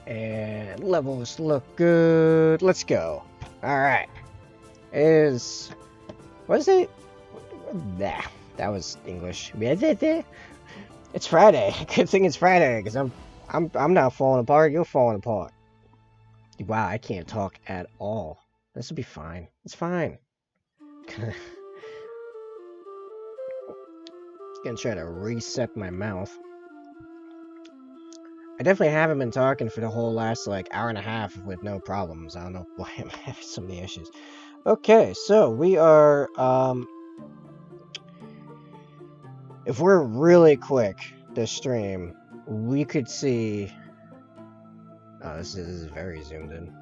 And levels look good. Let's go. Alright. What is it? Nah, that was English. It's Friday. Good thing it's Friday, because I'm not falling apart, you're falling apart. Wow, I can't talk at all. This will be fine. It's fine. Gonna try to reset my mouth. I definitely haven't been talking for the whole last like hour and a half with no problems. I don't know why I'm having so many issues. Okay, so we are if we're really quick this stream, we could see this is very zoomed in.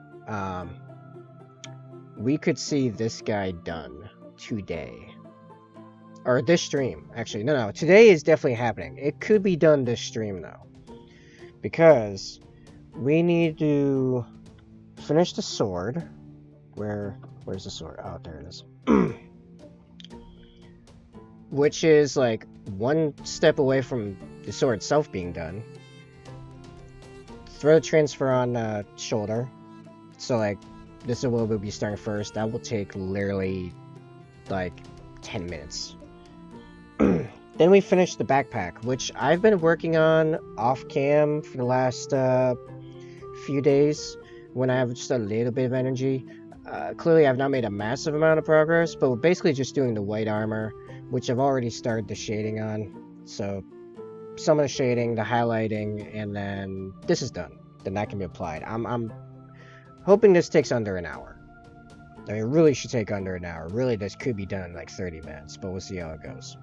We could see this guy done today. Or this stream, actually. No, today is definitely happening. It could be done this stream, though. Because we need to finish the sword. Where's the sword? Oh, there it is. Which is, like, one step away from the sword itself being done. Throw the transfer on shoulder. So, like, this is what we'll be starting first. That will take literally, like, 10 minutes. Then we finished the backpack, which I've been working on off-cam for the last few days when I have just a little bit of energy. Clearly, I've not made a massive amount of progress, but we're basically just doing the white armor, which I've already started the shading on. So, some of the shading, the highlighting, and then this is done. Then that can be applied. I'm hoping this takes under an hour. I mean, it really should take under an hour. Really, this could be done in like 30 minutes, but we'll see how it goes.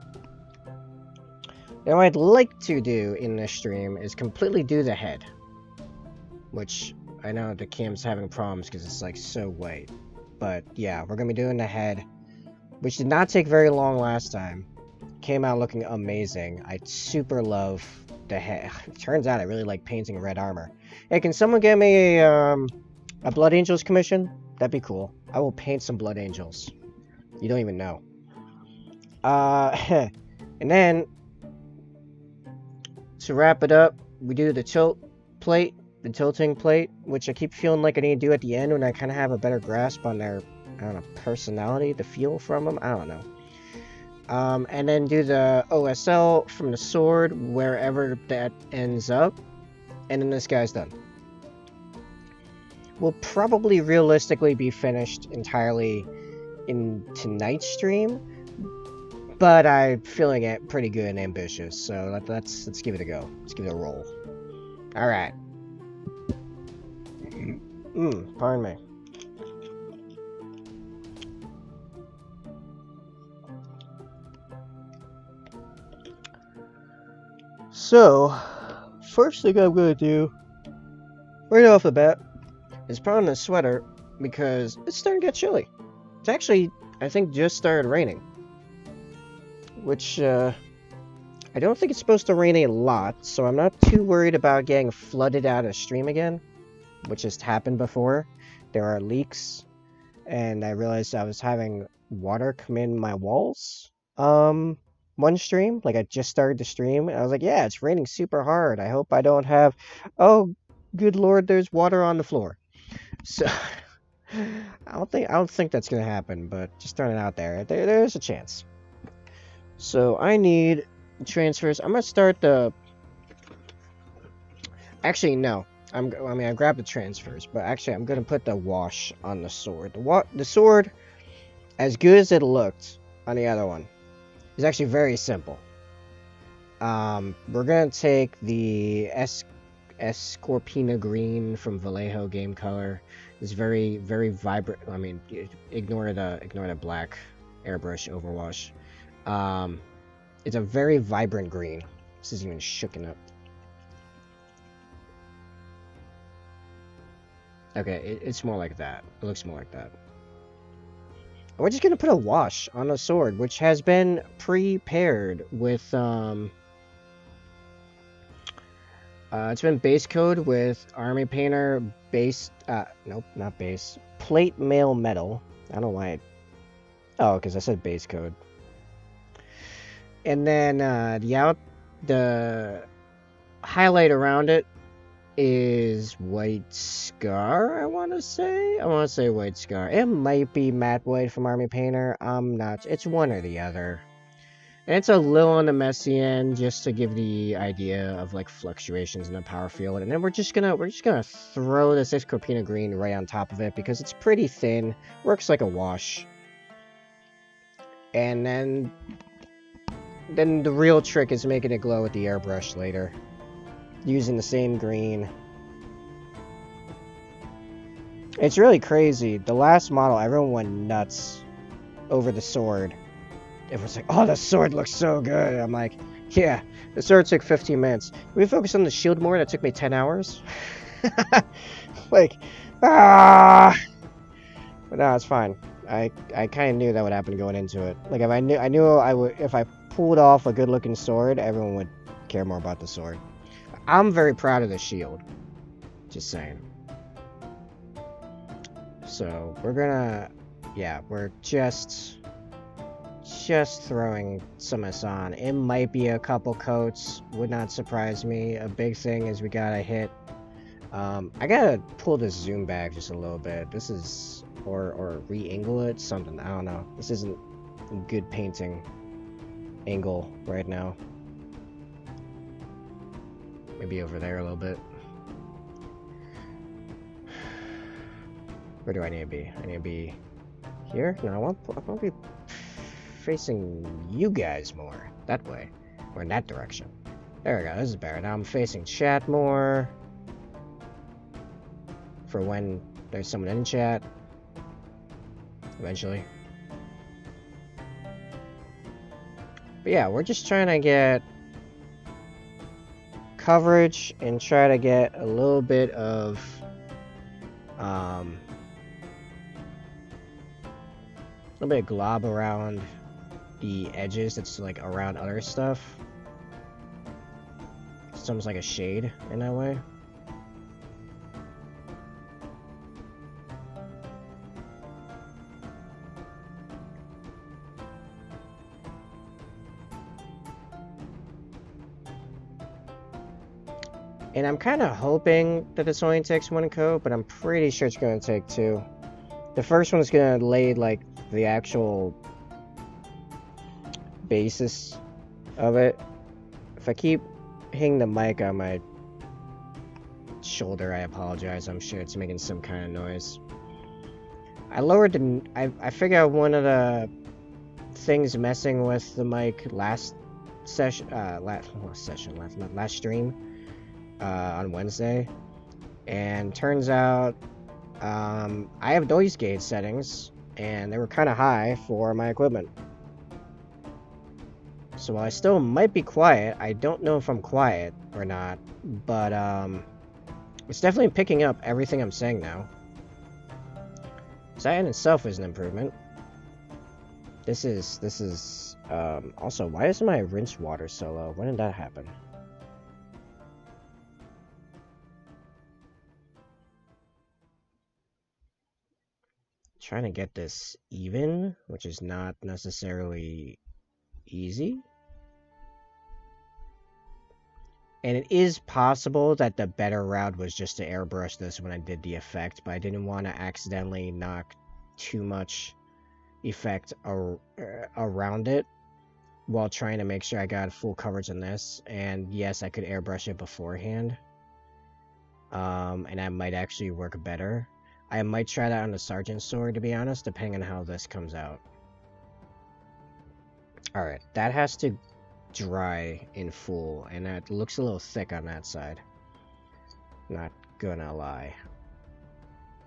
Now, what I'd like to do in this stream is completely do the head. Which, I know the cam's having problems because it's like so white. But yeah, we're going to be doing the head. Which did not take very long last time. Came out looking amazing. I super love the head. It turns out I really like painting red armor. Hey, can someone get me a Blood Angels commission? That'd be cool. I will paint some Blood Angels. You don't even know. And then to wrap it up, we do the tilt plate, the tilting plate, which I keep feeling like I need to do at the end when I kind of have a better grasp on their, I don't know, personality, the feel from them. I don't know. And then do the OSL from the sword wherever that ends up, and then this guy's done. We'll probably realistically be finished entirely in tonight's stream, but I'm feeling it pretty good and ambitious, so let's give it a go. Let's give it a roll. Alright. Pardon me. So, first thing I'm gonna do, right off the bat, is put on a sweater, because it's starting to get chilly. It's actually, I think, just started raining. Which, I don't think it's supposed to rain a lot, so I'm not too worried about getting flooded out of stream again, which has happened before. There are leaks, and I realized I was having water come in my walls, one stream, like I just started the stream, and I was like, yeah, it's raining super hard, I hope I don't have, oh, good lord, there's water on the floor. So, I don't think that's gonna happen, but just throwing it out there, there's a chance. So I need transfers. I'm gonna start the. Actually, no. I grabbed the transfers, but actually, I'm gonna put the wash on the sword. The sword, as good as it looked on the other one, is actually very simple. We're gonna take the Escorpina green from Vallejo Game Color. It's very, very vibrant. I mean, ignore the black airbrush overwash. It's a very vibrant green. This is even shooken up. Okay, it's more like that. It looks more like that. We're just gonna put a wash on the sword, which has been prepared with it's been base coat with Army Painter base. Nope, not base. Plate mail metal. I don't know why. Oh, because I said base coat. And then the highlight around it is White Scar, I want to say. I want to say White Scar. It might be Matte White from Army Painter. I'm not. It's one or the other. And it's a little on the messy end, just to give the idea of like fluctuations in the power field. And then we're just gonna throw this Corpina Green right on top of it because it's pretty thin, works like a wash. And then the real trick is making it glow with the airbrush later, using the same green. It's really crazy. The last model, everyone went nuts over the sword. Everyone's like, oh, the sword looks so good. I'm like, yeah, the sword took 15 minutes. Can we focus on the shield more? That took me 10 hours. Like, ah! But no, it's fine. I kind of knew that would happen going into it. Like, if I knew I would, if I pulled off a good-looking sword, everyone would care more about the sword. I'm very proud of the shield. Just saying. So, we're gonna, yeah, we're just throwing some of this on. It might be a couple coats, would not surprise me. A big thing is we gotta hit, I gotta pull this zoom back just a little bit. This is, or re-angle it, something, I don't know. This isn't a good painting angle right now. Maybe over there a little bit. Where do I need to be? I need to be here? No, I want to be facing you guys more. That way. Or in that direction. There we go. This is better. Now I'm facing chat more. For when there's someone in chat. Eventually. But yeah, we're just trying to get coverage and try to get a little bit of a little bit of glob around the edges that's like around other stuff. It's almost like a shade in that way. And I'm kind of hoping that this only takes one coat, but I'm pretty sure it's going to take two. The first one's going to lay like the actual basis of it. If I keep hitting the mic on my shoulder, I apologize. I'm sure it's making some kind of noise. I lowered the... I figured out one of the things messing with the mic last session... last stream on Wednesday. And turns out I have noise gauge settings, and they were kind of high for my equipment. So while I still might be quiet, I don't know if I'm quiet or not, but it's definitely picking up everything I'm saying now. So that in itself is an improvement. This is also, why is my rinse water so low? When did that happen? Trying to get this even, which is not necessarily easy. And it is possible that the better route was just to airbrush this when I did the effect, but I didn't want to accidentally knock too much effect around it while trying to make sure I got full coverage on this. And yes, I could airbrush it beforehand. And that might actually work better. I might try that on the Sergeant's sword, to be honest, depending on how this comes out. Alright, that has to dry in full, and that looks a little thick on that side. Not gonna lie.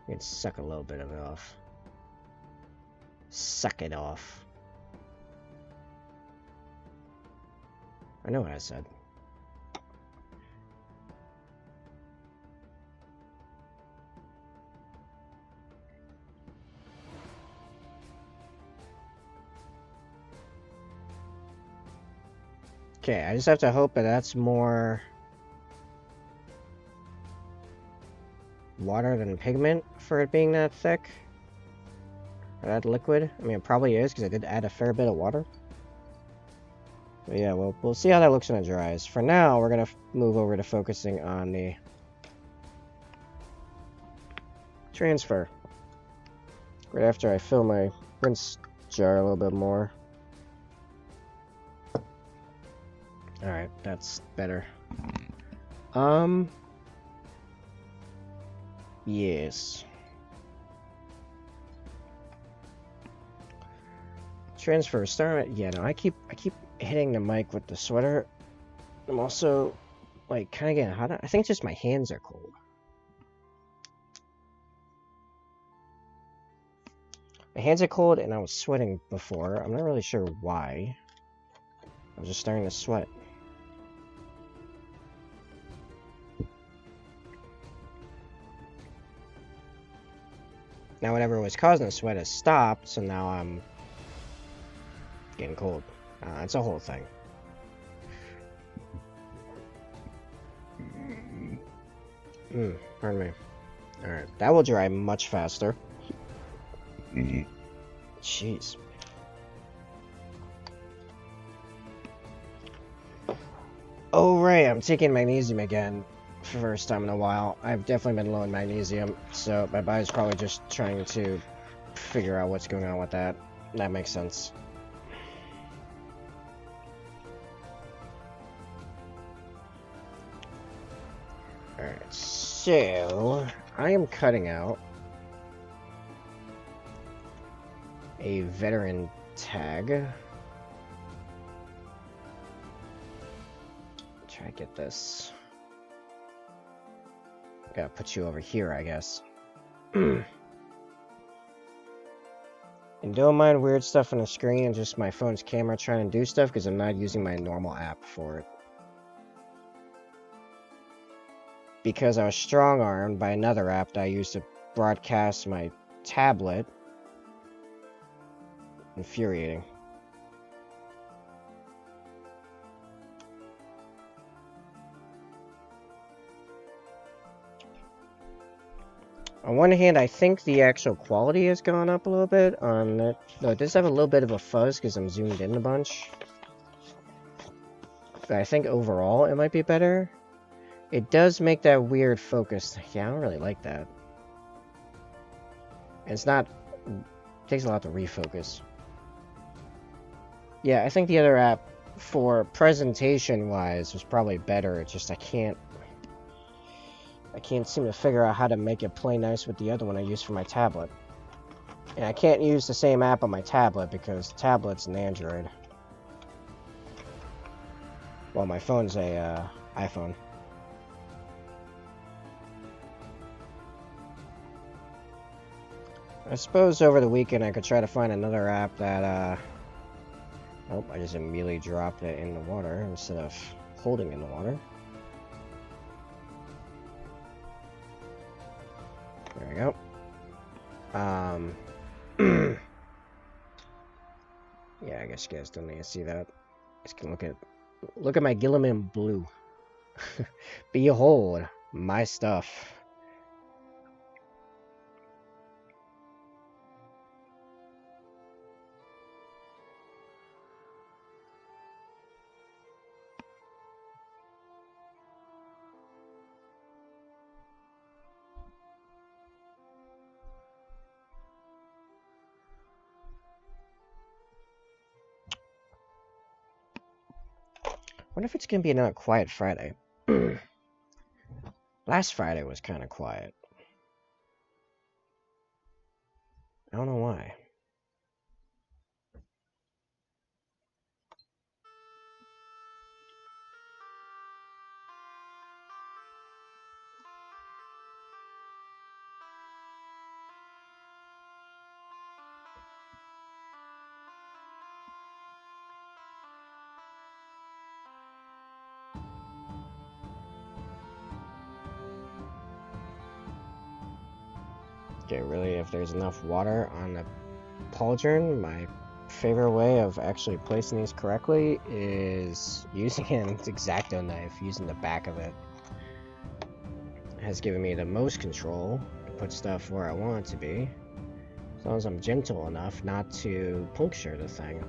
You can suck a little bit of it off. Suck it off. I know what I said. Okay, I just have to hope that that's more water than pigment for it being that thick. Or that liquid. I mean, it probably is, because I did add a fair bit of water. But yeah, we'll see how that looks when it dries. For now, we're going to move over to focusing on the Transfer. Right after I fill my rinse jar a little bit more. Alright, that's better. Yes. Transfer, start. Yeah, no, I keep hitting the mic with the sweater. I'm also like kind of getting hot. I think just my hands are cold. My hands are cold and I was sweating before. I'm not really sure why. I was just starting to sweat. Now whatever was causing the sweat has stopped, so now I'm getting cold. It's a whole thing. Pardon me. Alright, that will dry much faster. Jeez. Oh right, I'm taking magnesium again for the first time in a while. I've definitely been low in magnesium, so my body's probably just trying to figure out what's going on with that. That makes sense. Alright, so I am cutting out a veteran tag. Try to get this. Gotta put you over here, I guess. And don't mind weird stuff on the screen and just my phone's camera trying to do stuff because I'm not using my normal app for it. Because I was strong-armed by another app that I used to broadcast my tablet. Infuriating. On one hand, I think the actual quality has gone up a little bit on it. No, it does have a little bit of a fuzz because I'm zoomed in a bunch. But I think overall it might be better. It does make that weird focus. Yeah, I don't really like that. And it's not... It takes a lot to refocus. Yeah, I think the other app, for presentation-wise, was probably better. It's just I can't seem to figure out how to make it play nice with the other one I use for my tablet. And I can't use the same app on my tablet because the tablet's an Android. Well, my phone's a iPhone. I suppose over the weekend I could try to find another app that, oh, I just immediately dropped it in the water instead of holding in the water. There we go. Yeah, I guess you guys don't need to see that. Just can look at my Gilliman blue. Behold my stuff. Wonder if it's gonna be another quiet Friday. Last Friday was kind of quiet. I don't know why. Okay, really, if there's enough water on the pauldron, my favorite way of actually placing these correctly is using an X-Acto knife, using the back of it. It has given me the most control to put stuff where I want it to be, as long as I'm gentle enough not to puncture the thing.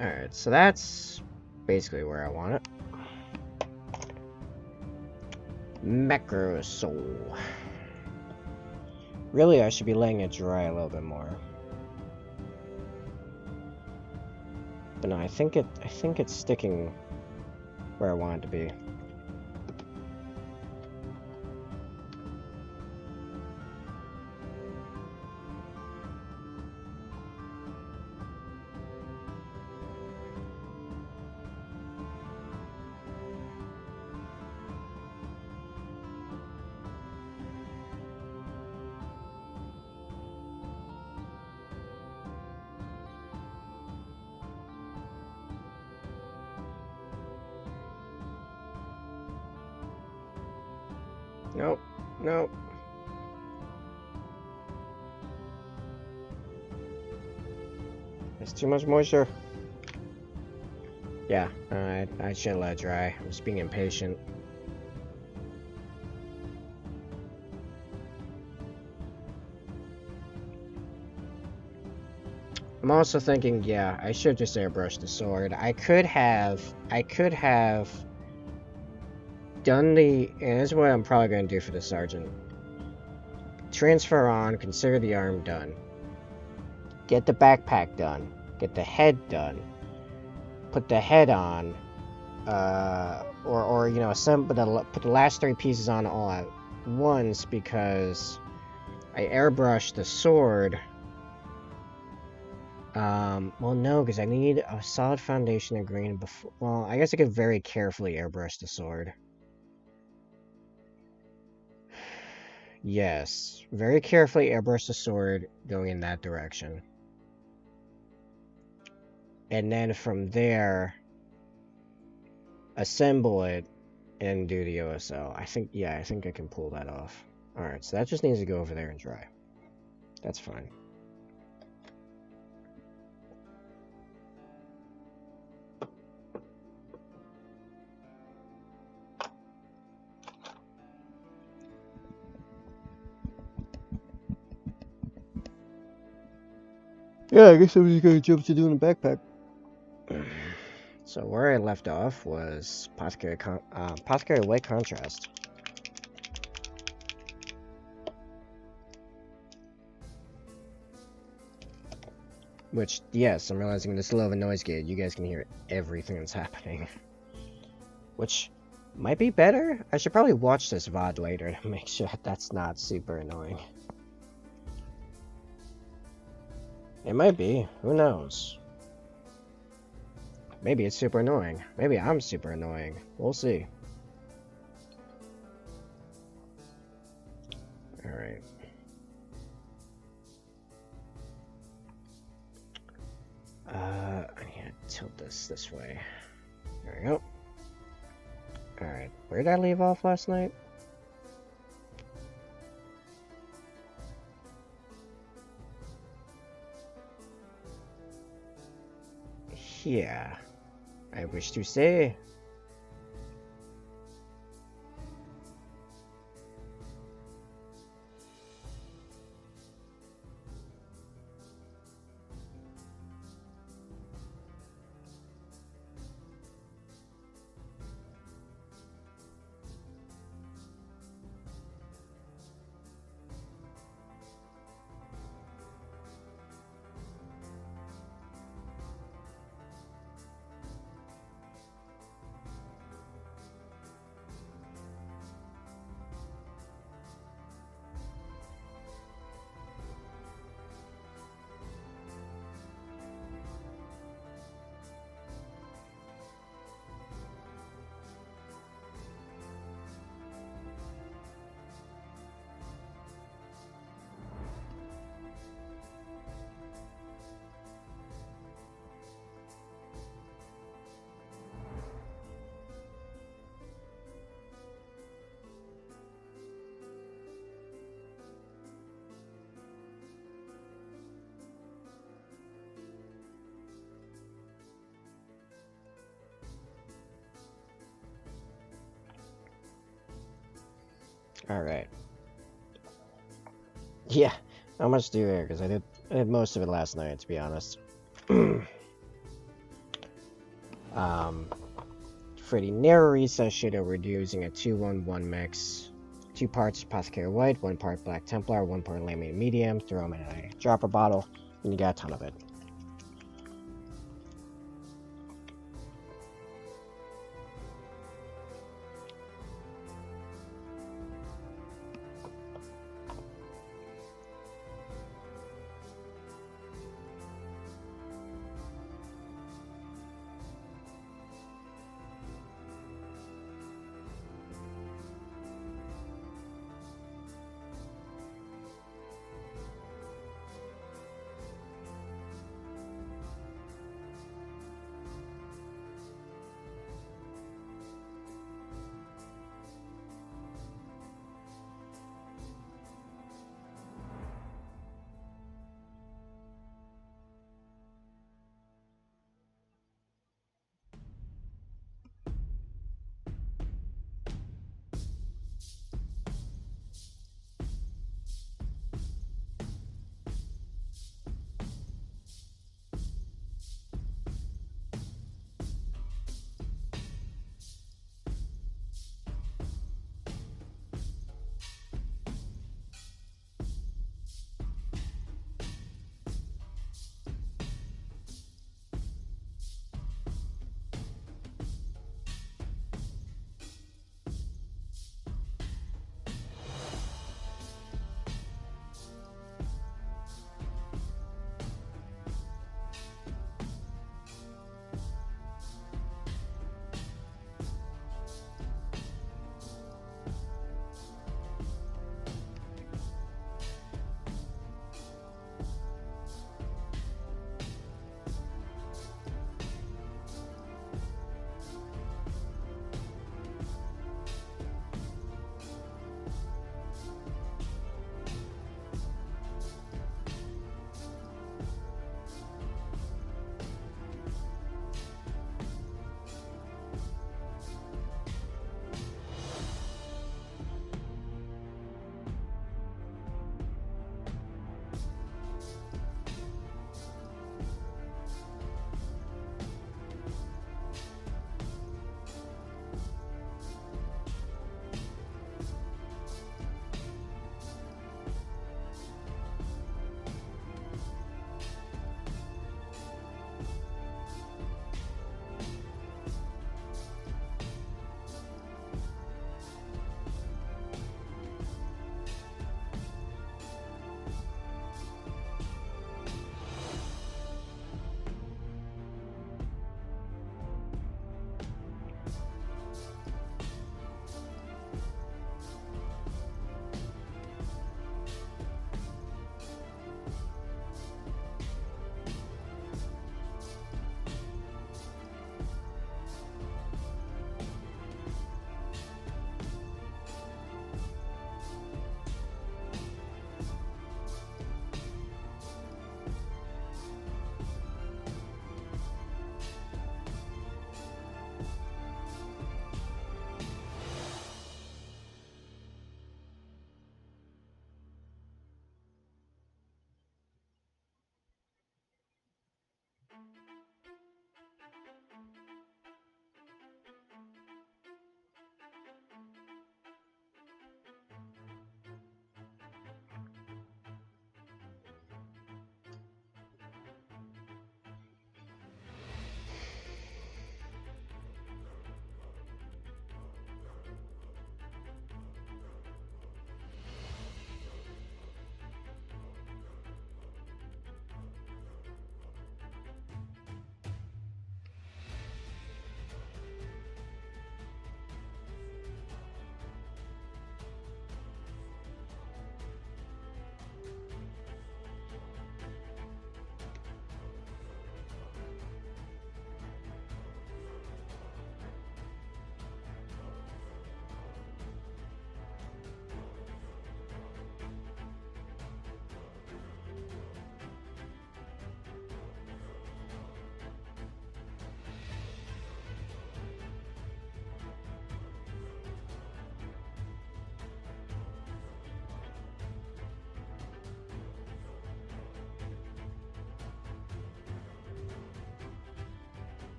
Alright, so that's basically where I want it. Macro Soul. Really, I should be letting it dry a little bit more. But no, I think it's sticking where I want it to be. Nope, nope. There's too much moisture. Yeah, I shouldn't let it dry. I'm just being impatient. I'm also thinking, yeah, I should just airbrush the sword. I could have done the, and this is what I'm probably going to do for the sergeant. Transfer on, consider the arm done. Get the backpack done. Get the head done. Put the head on. Or you know, put the last 3 pieces on all at once, because I airbrushed the sword. Well, no, because I need a solid foundation of green before. Well, I guess I could very carefully airbrush the sword. Yes, very carefully airbrush the sword going in that direction. And then from there, assemble it and do the OSL. I think I can pull that off. Alright, so that just needs to go over there and dry. That's fine. Yeah, I guess I'm just gonna jump to doing the backpack. So where I left off was Apothecary White Contrast. Which, yes, I'm realizing this low of a noise gate, you guys can hear everything that's happening. Which might be better. I should probably watch this VOD later to make sure that's not super annoying. It might be. Who knows? Maybe it's super annoying. Maybe I'm super annoying. We'll see. Alright. I need to tilt this way. There we go. Alright. Where did I leave off last night? Yeah. I wish to say. Alright. Yeah, not much to do there, because I did most of it last night, to be honest. For the narrow recess shader, we're using a 2-1-1 mix. 2 parts Apothecary White, 1 part Black Templar, 1 part Laminated Medium. Throw them in a dropper bottle, and you got a ton of it.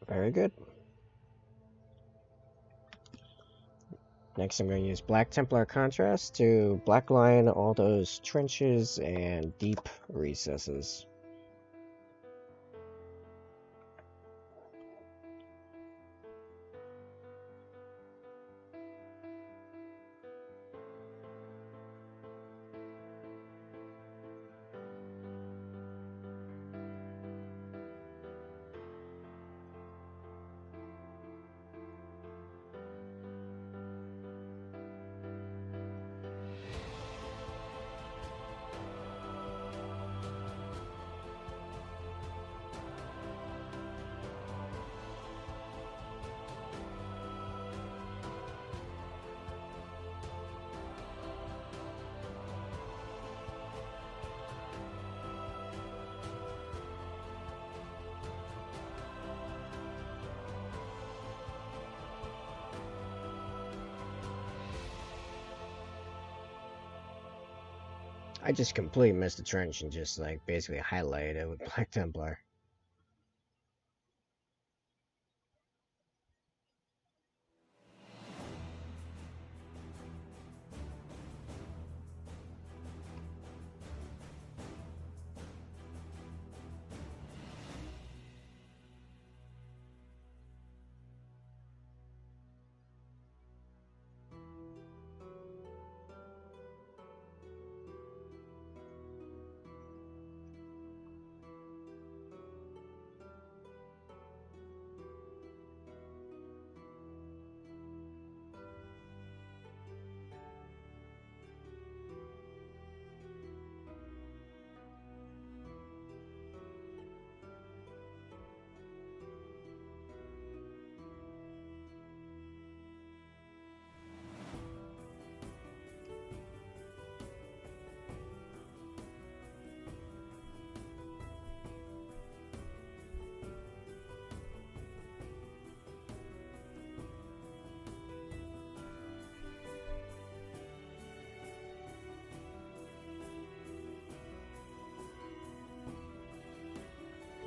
Very good. Next, I'm going to use Black Templar Contrast to blackline all those trenches and deep recesses. I just completely missed the trench and just like basically highlighted it with Black Templar.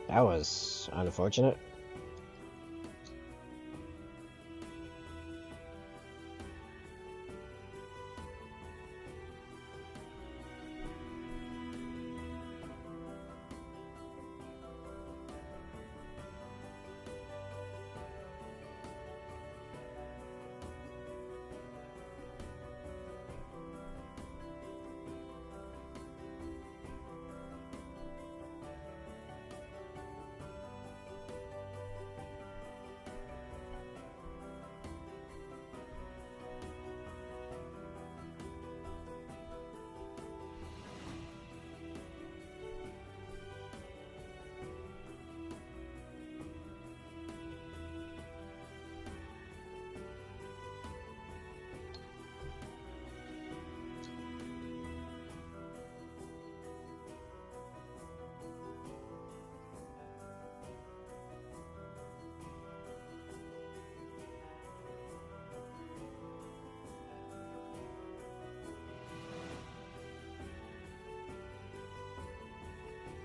That was unfortunate.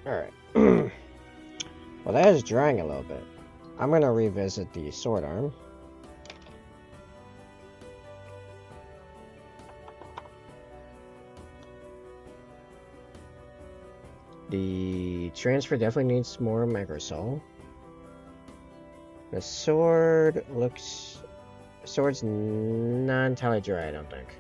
Alright. Well, that is drying a little bit. I'm going to revisit the sword arm. The transfer definitely needs more Microsol. The sword looks... Sword's not entirely dry, I don't think.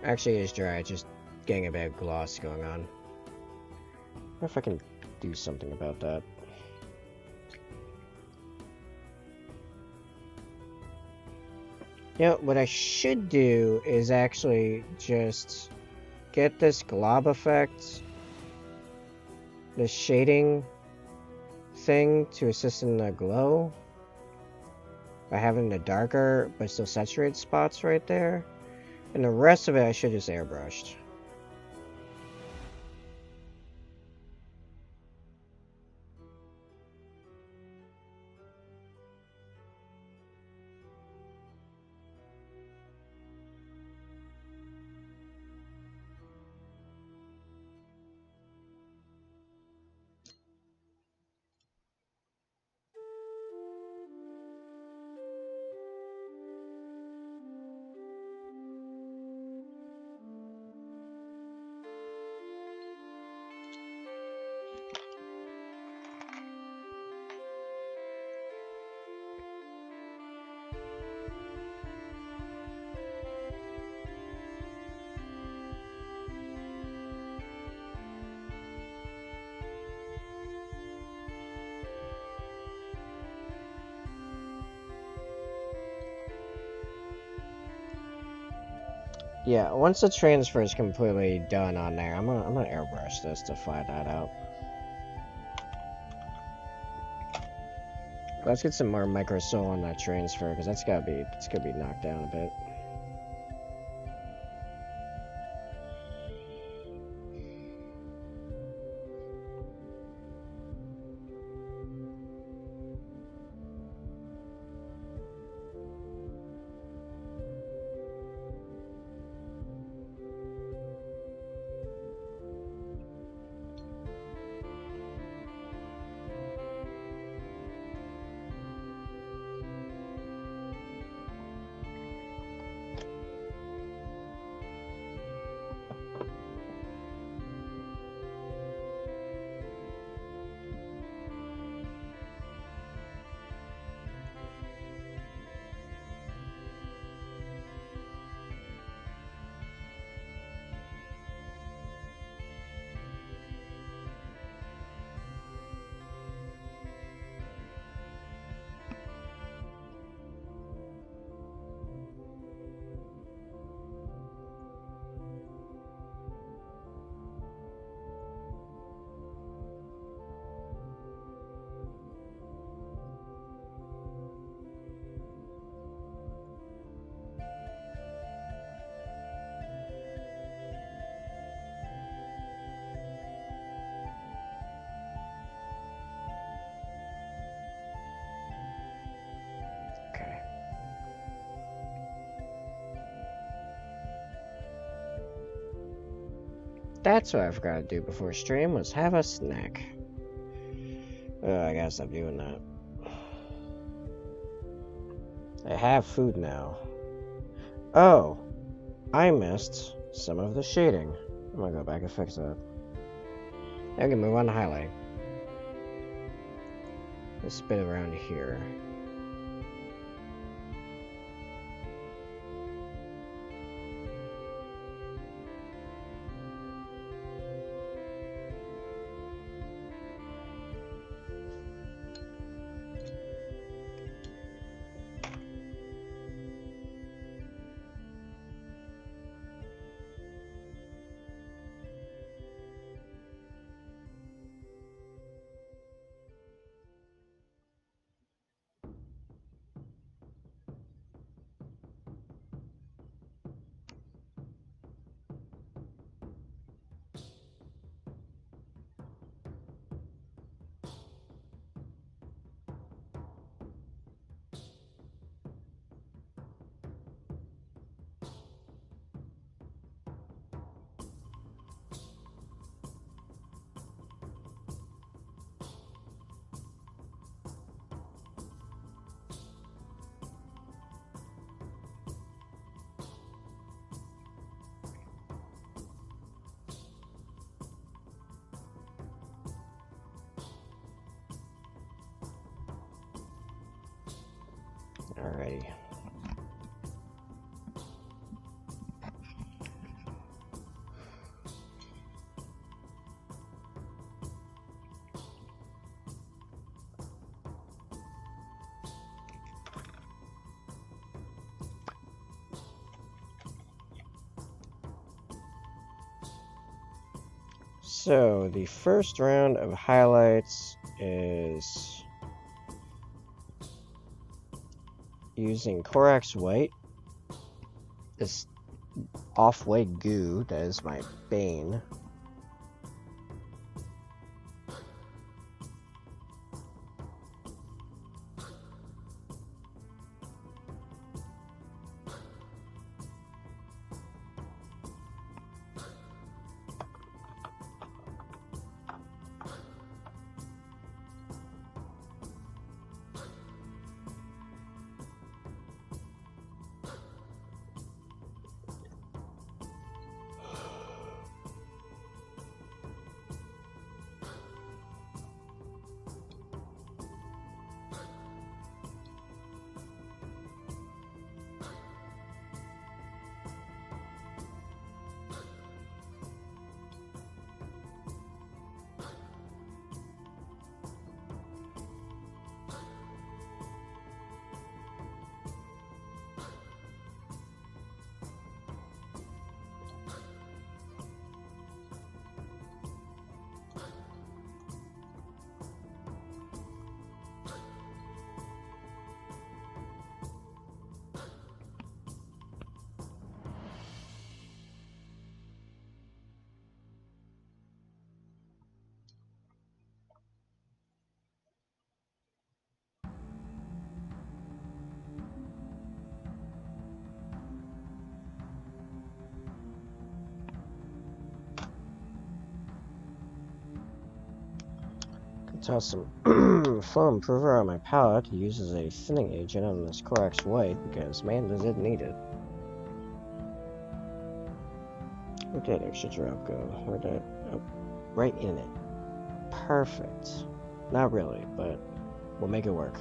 Actually, it is dry, it's just getting a bit of gloss going on. I wonder if I can do something about that. You know, what I should do is actually just get this glob effect, the shading thing to assist in the glow by having the darker but still saturated spots right there. And the rest of it I should just airbrushed. Yeah, once the transfer is completely done on there, I'm gonna airbrush this to find that out. Let's get some more micro soul on that transfer, because it's gonna be knocked down a bit. Okay. That's what I forgot to do before stream, was have a snack. I gotta stop doing that. I have food now. Oh, I missed some of the shading. I'm gonna go back and fix that. I can move on to highlight. Let's spin it around here. Alrighty. So, the first round of highlights is using Corax White, this off-white goo that is my bane. Toss some foam improver on my palette. Uses a thinning agent on this corrects white because man does it need it. Where did extra drop go? Where did oh, right in it. Perfect. Not really, but we'll make it work.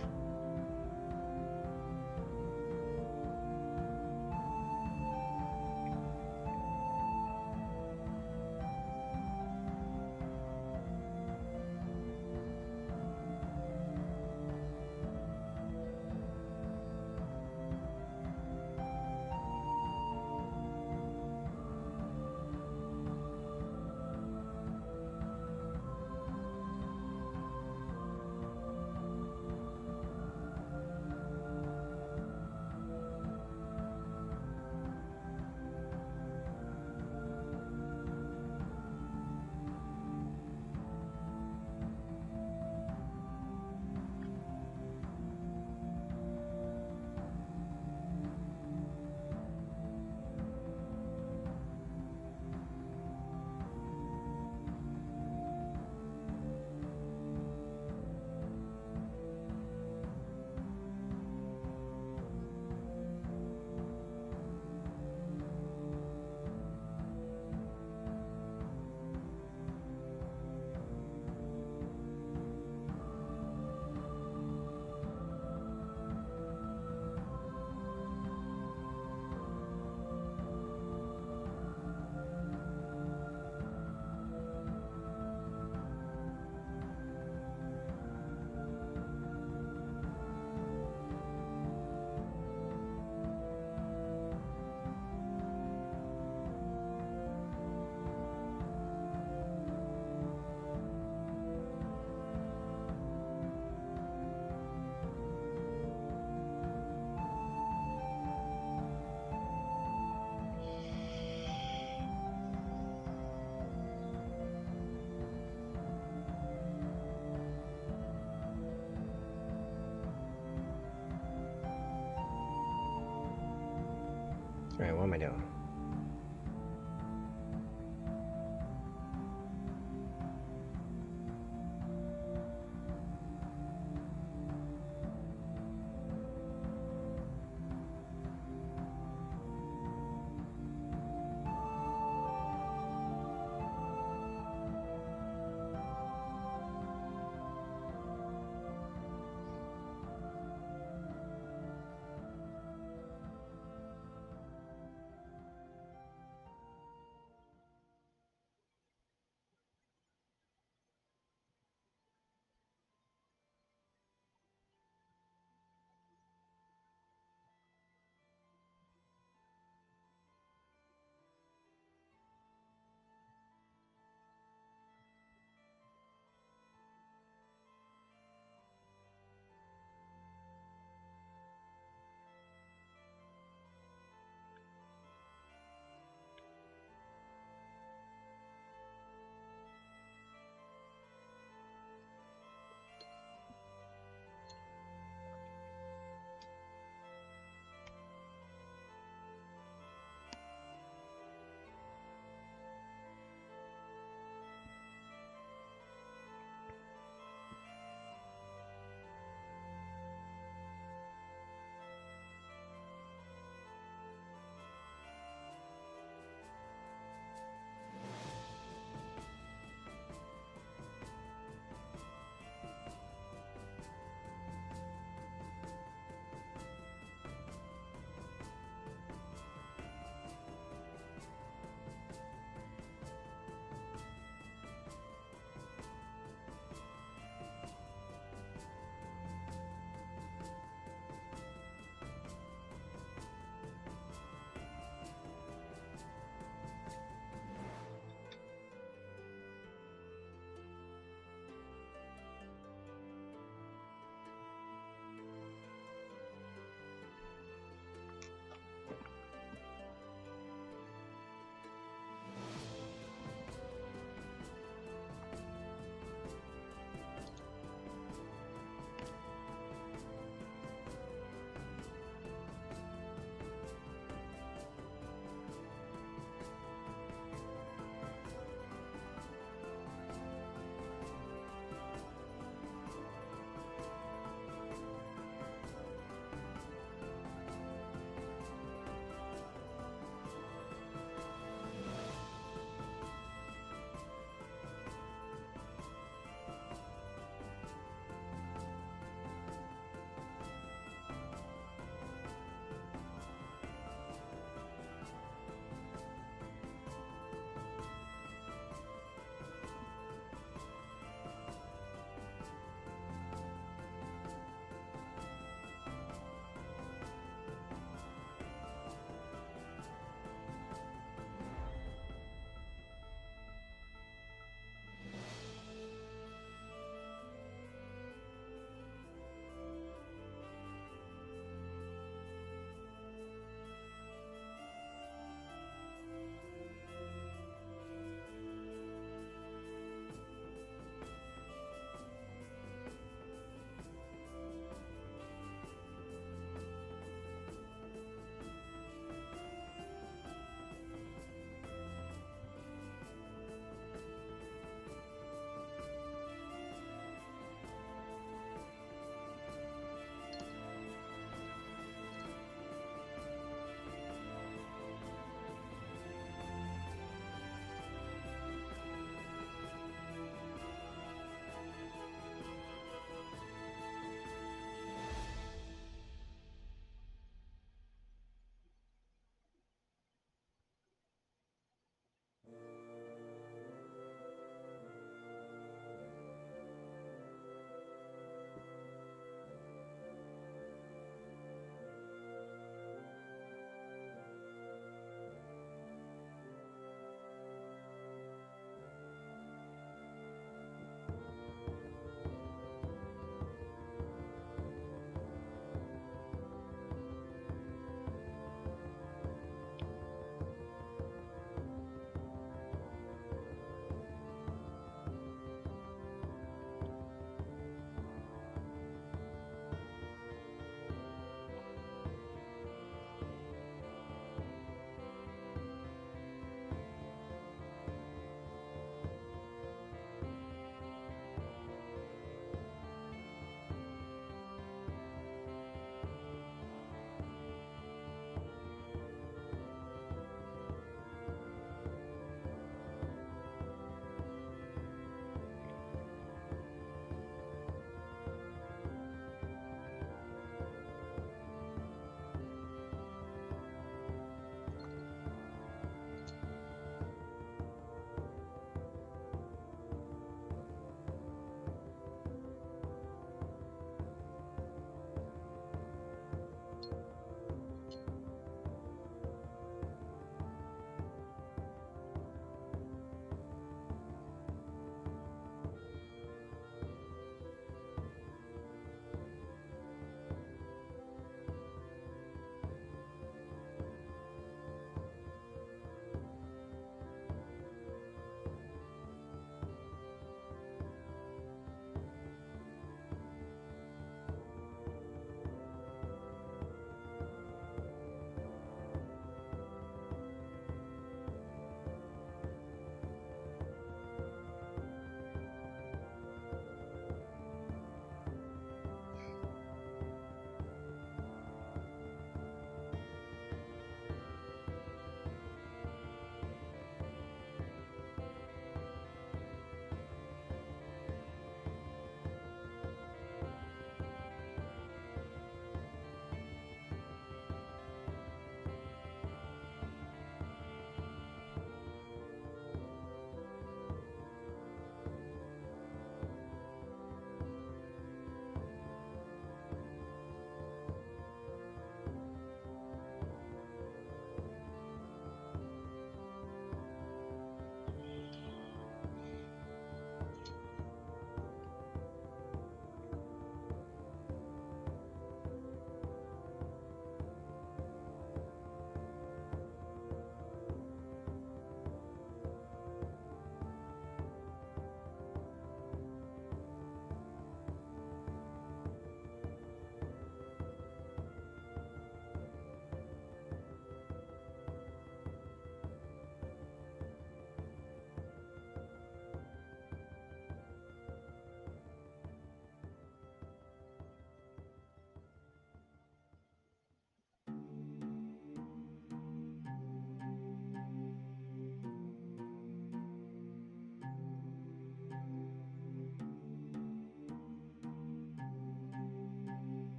Alright, what am I doing?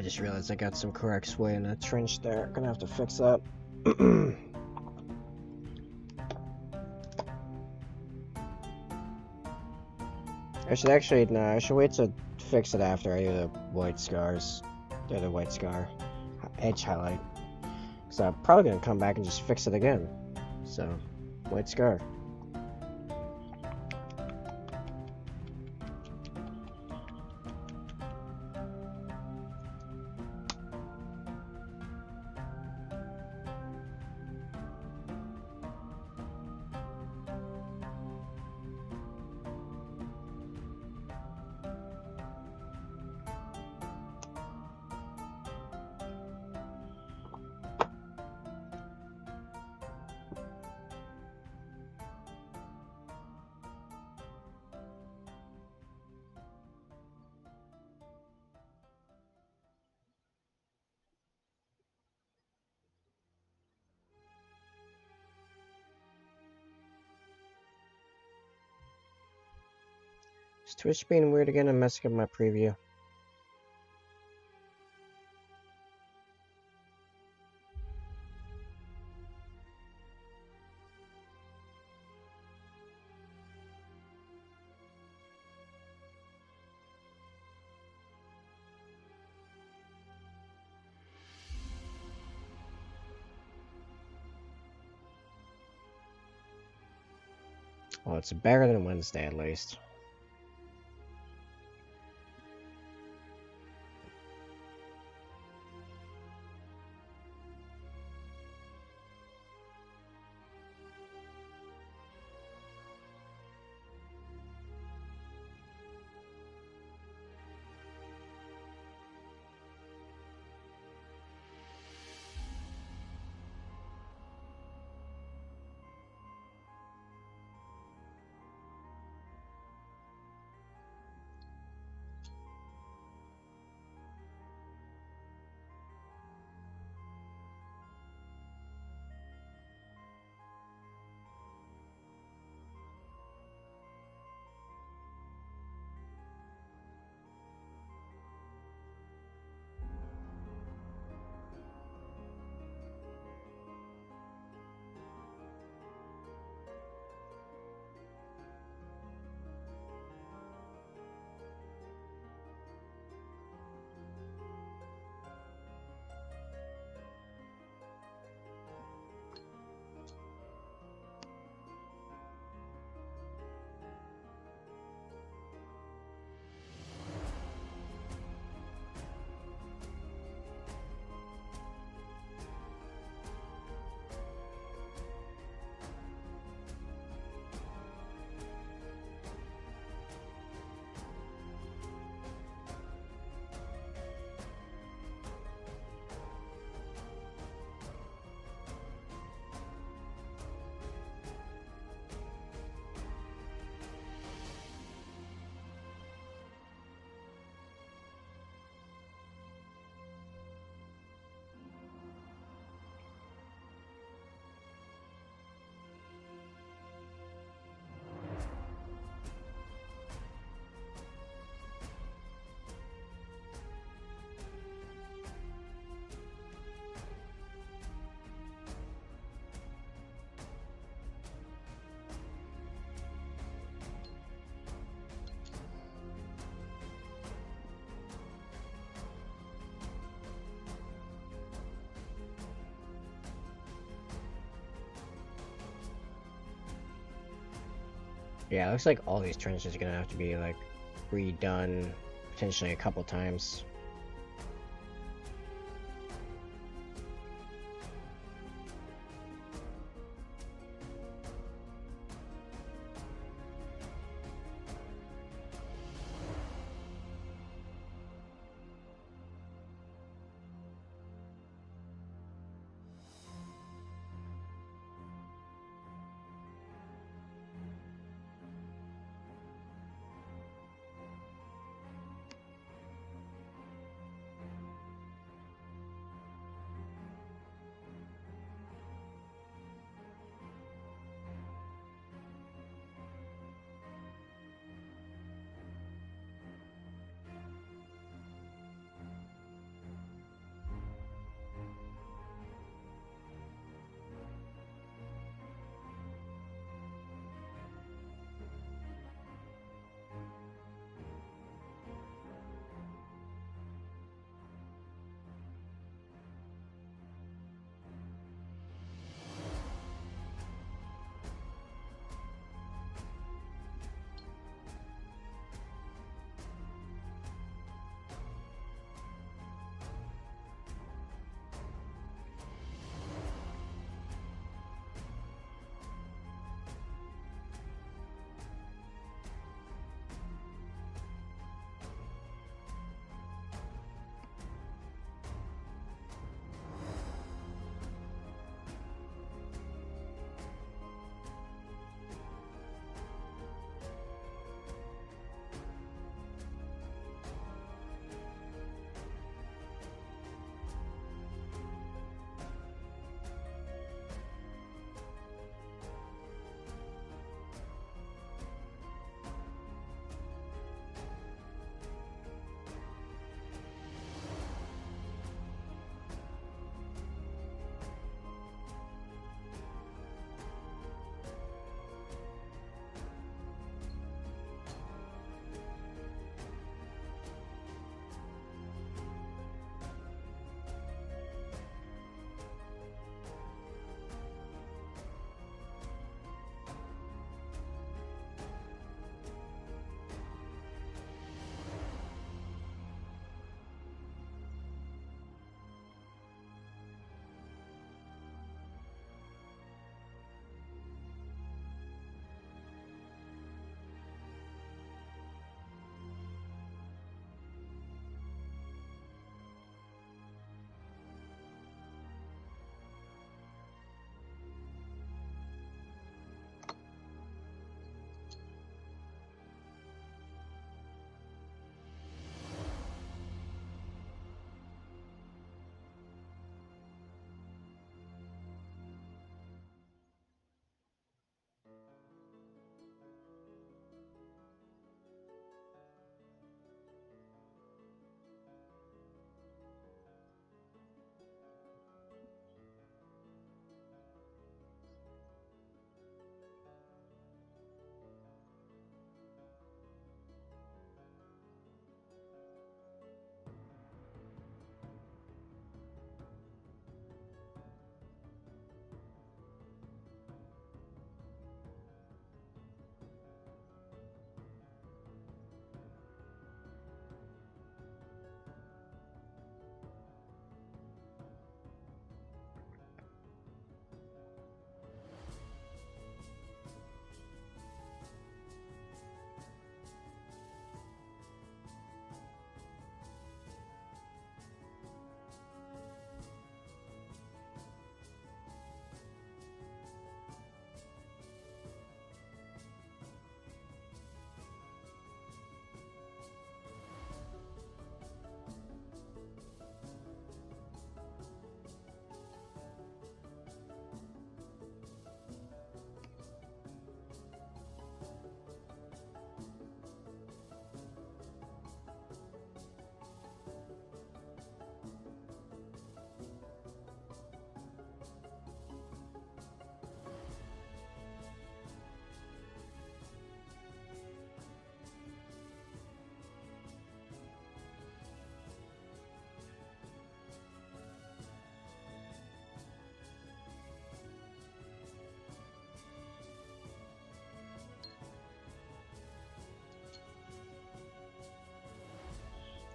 I just realized I got some correct sway in that trench there. Gonna have to fix that. I should actually, no, I should wait to fix it after I do the white scars. Do the white scar edge highlight. Because I'm probably gonna come back and just fix it again. So, white scar. Is Twitch being weird again and messing up my preview? Well, it's better than Wednesday at least. Yeah, it looks like all these trenches are gonna have to be like redone potentially a couple times.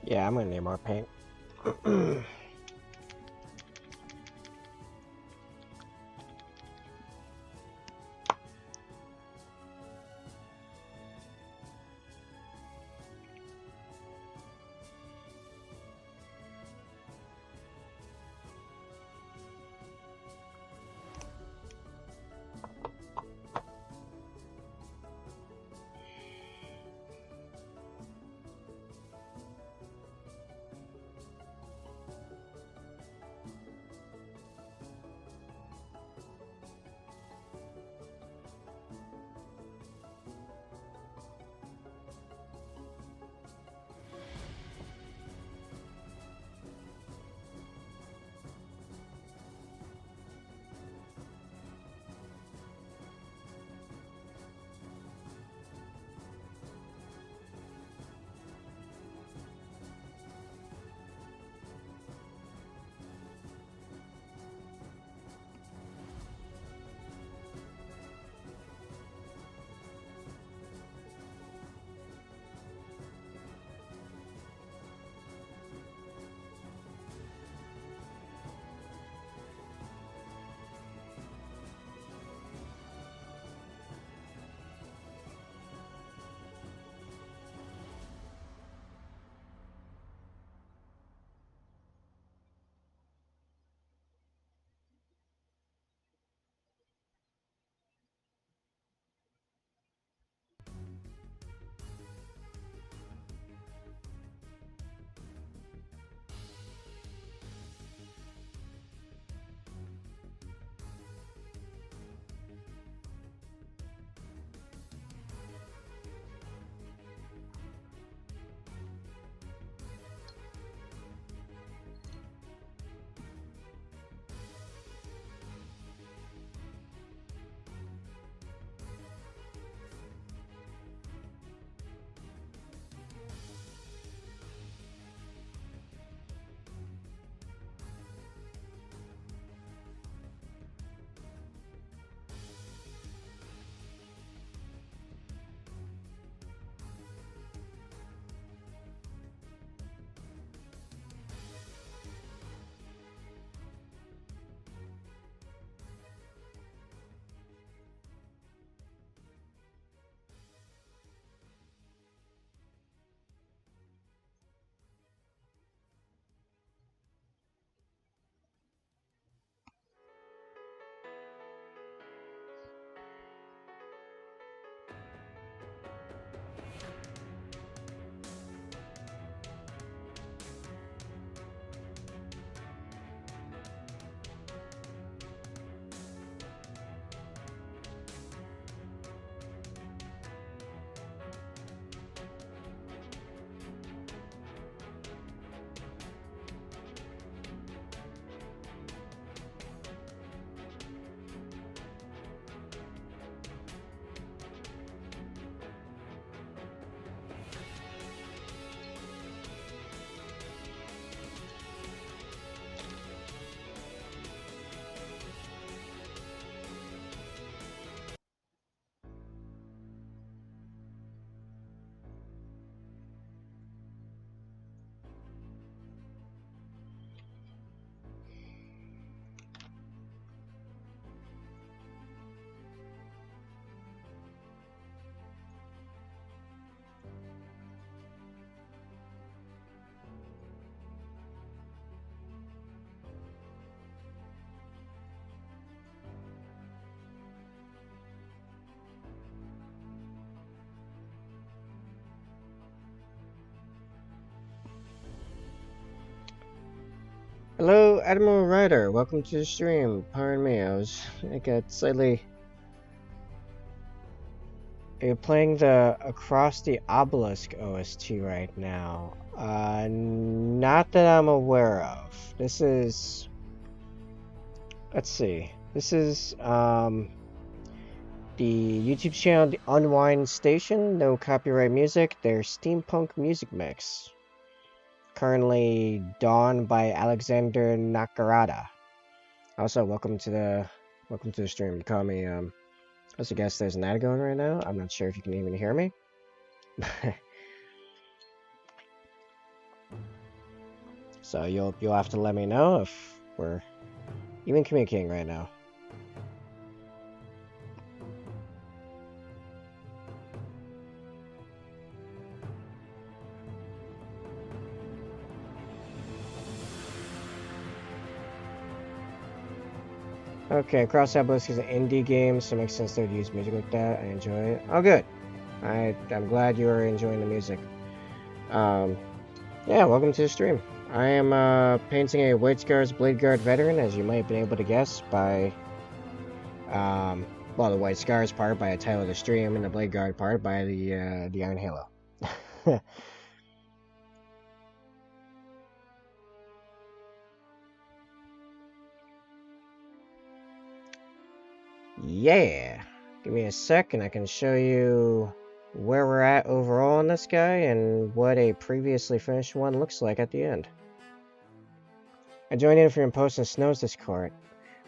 Yeah, I'm gonna need more paint. Hello, Admiral Ryder. Welcome to the stream. Pardon me, I got slightly. You're playing the Across the Obelisk OST right now. Not that I'm aware of. This is. Let's see. This is the YouTube channel, the Unwind Station. No copyright music. Their steampunk music mix. Currently Dawn by Alexander Nakarada. Also, welcome to the stream. You call me as a guest. There's an ad going right now. I'm not sure if you can even hear me. So you'll have to let me know if we're even communicating right now. Okay, Cross Blisk is an indie game, so it makes sense they'd use music like that. I enjoy it. Oh, good. I'm glad you are enjoying the music. Yeah, welcome to the stream. I am painting a White Scars Blade Guard veteran, as you might have been able to guess by, well, the White Scars part by the title of the stream, and the Blade Guard part by the Iron Halo. Yeah, give me a sec and I can show you where we're at overall on this guy and what a previously finished one looks like at the end. I joined in for your post in Snow's Discord.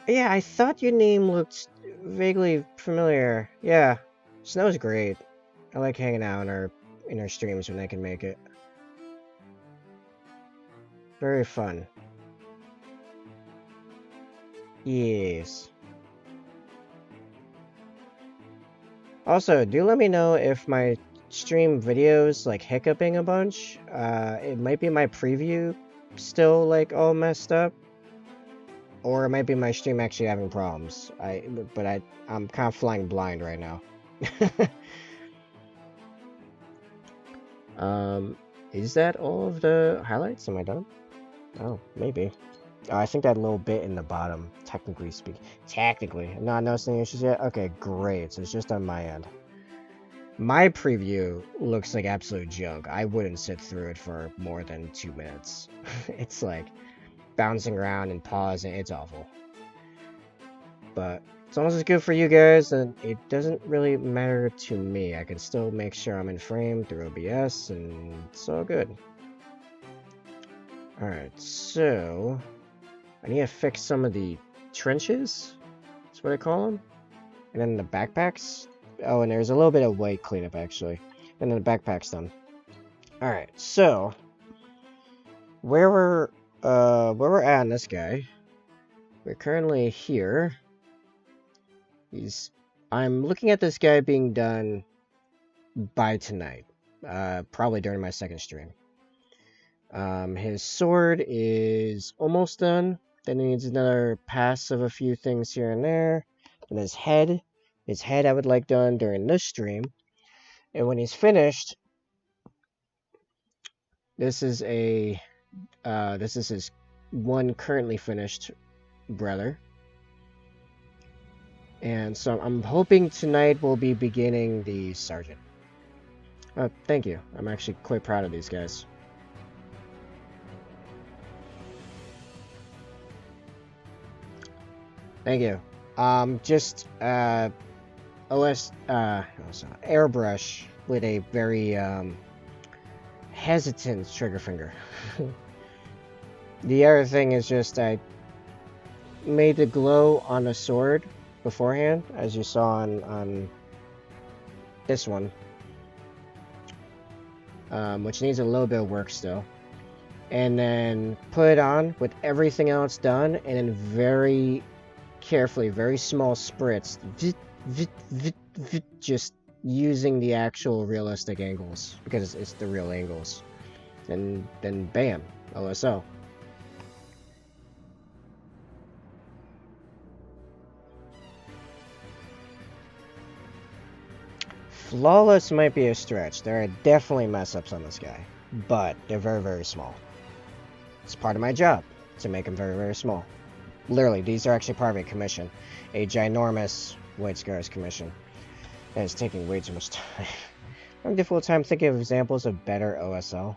Yeah, I thought your name looked vaguely familiar. Yeah, Snow's great. I like hanging out in our streams when I can make it. Very fun. Yes. Also, do let me know if my stream videos like hiccuping a bunch. It might be my preview still like all messed up, or it might be my stream actually having problems. I'm kind of flying blind right now. Is that all of the highlights? Am I done? Oh, maybe. I think that little bit in the bottom, technically speaking. Technically. I'm not noticing any issues yet? Okay, great. So it's just on my end. My preview looks like absolute junk. I wouldn't sit through it for more than 2 minutes. It's like bouncing around and pausing. It's awful. But as long as it's good for you guys, then it doesn't really matter to me. I can still make sure I'm in frame through OBS, and it's all good. Alright, so I need to fix some of the trenches. That's what I call them. And then the backpacks. Oh, and there's a little bit of white cleanup, actually. And then the backpack's done. Alright, so where we're at on this guy. We're currently here. I'm looking at this guy being done by tonight. Probably during my second stream. His sword is almost done. Then he needs another pass of a few things here and there. And his head I would like done during this stream. And when he's finished, this is his one currently finished brother. And so I'm hoping tonight we'll be beginning the sergeant. Thank you. I'm actually quite proud of these guys. Thank you. Just airbrush with a very hesitant trigger finger. The other thing is just I made the glow on the sword beforehand, as you saw on this one, which needs a little bit of work still. And then put it on with everything else done, and then very carefully, very small spritz, just using the actual realistic angles, because it's the real angles. And then bam, OSO. Flawless might be a stretch. There are definitely mess-ups on this guy, but they're very, very small. It's part of my job to make them very, very small. Literally, these are actually part of a commission. A ginormous White Scars commission. And it's taking way too much time. I'm having a difficult time thinking of examples of better OSL.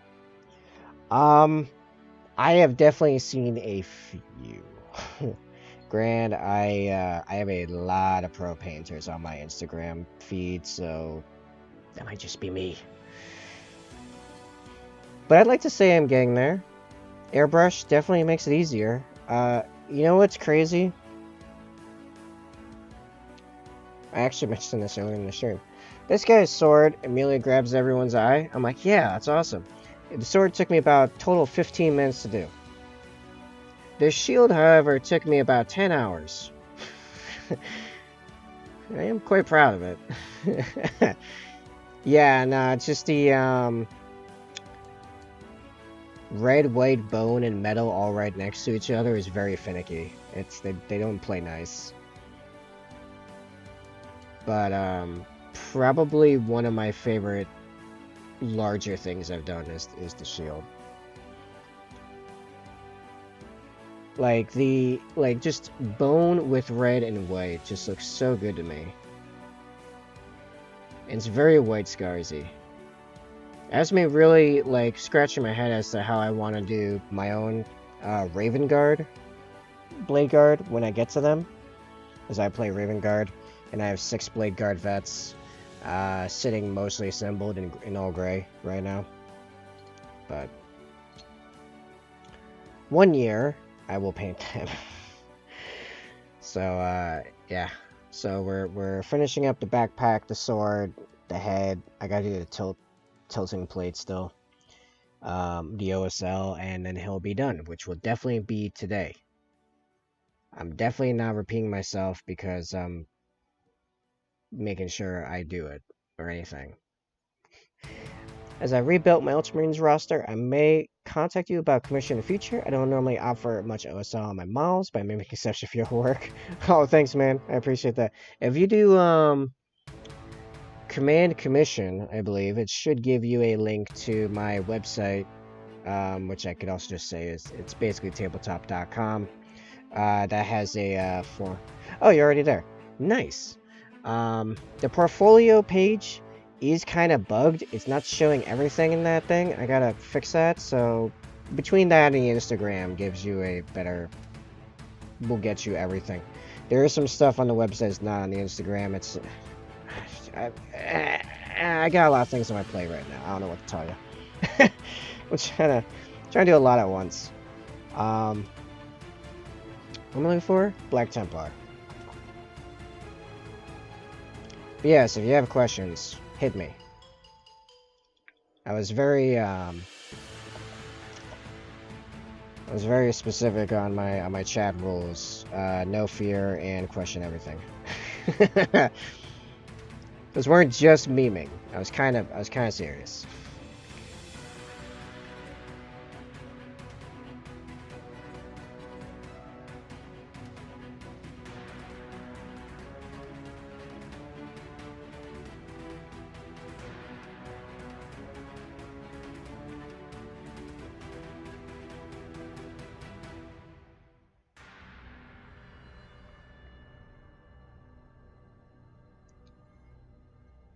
I have definitely seen a few. Granted, I have a lot of pro painters on my Instagram feed, so that might just be me. But I'd like to say I'm getting there. Airbrush definitely makes it easier. You know what's crazy? I actually mentioned this earlier in the stream. This guy's sword immediately grabs everyone's eye. I'm like, yeah, that's awesome. The sword took me about total 15 minutes to do. The shield, however, took me about 10 hours. I am quite proud of it. Yeah, no, it's just the red, white, bone, and metal all right next to each other is very finicky. They don't play nice. But probably one of my favorite larger things I've done is the shield. Like just bone with red and white just looks so good to me. And it's very white scarsy. Has me really like scratching my head as to how I want to do my own Raven Guard Blade Guard when I get to them, as I play Raven Guard, and I have 6 Blade Guard vets sitting mostly assembled in all gray right now. But one year I will paint them. So yeah. So we're finishing up the backpack, the sword, the head. I gotta do the tilting plate still. The OSL, and then he'll be done, which will definitely be today. I'm definitely not repeating myself because I'm making sure I do it or anything. As I rebuilt my Ultramarines roster, I may contact you about commission in the future. I don't normally offer much OSL on my models, but I may make exception for your work. Oh, thanks, man. I appreciate that. If you do command commission, I believe, it should give you a link to my website, which I could also just say it's basically tabletop.com. That has a form. Oh, you're already there. Nice. The portfolio page is kind of bugged. It's not showing everything in that thing. I gotta fix that. So between that and the Instagram gives you a better. Will get you everything. There is some stuff on the website that's not on the Instagram. It's. I got a lot of things on my plate right now. I don't know what to tell you. I'm trying to do a lot at once. What am I looking for? Black Templar. But yes, if you have questions, hit me. I was very specific on my chat rules. No fear and question everything. Those weren't just memeing. I was kind of serious.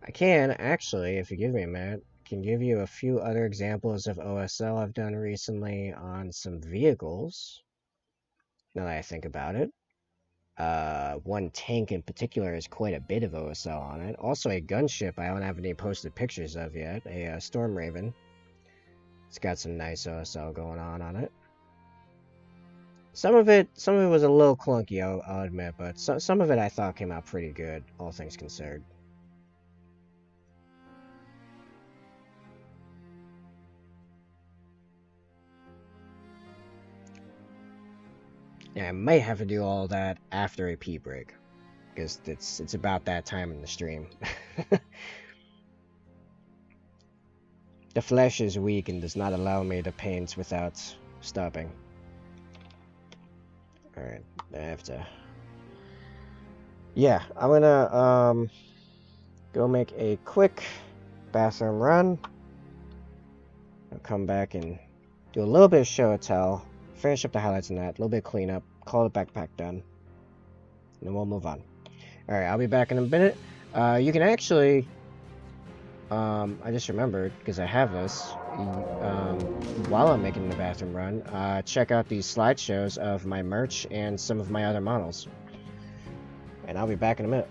I can, actually, if you give me a minute, can give you a few other examples of OSL I've done recently on some vehicles, now that I think about it. One tank in particular has quite a bit of OSL on it. Also a gunship I don't have any posted pictures of yet, a Storm Raven. It's got some nice OSL going on it. Some of it was a little clunky, I'll admit, but some of it I thought came out pretty good, all things considered. Yeah, I might have to do all that after a pee break, because it's about that time in the stream. The flesh is weak and does not allow me to paint without stopping. Alright, I have to... Yeah, I'm gonna go make a quick bathroom run. I'll come back and do a little bit of show and tell, finish up the highlights in that, a little bit of cleanup, call the backpack done, and then we'll move on. Alright, I'll be back in a minute. You can actually, I just remembered, because I have this, while I'm making the bathroom run, check out these slideshows of my merch and some of my other models. And I'll be back in a minute.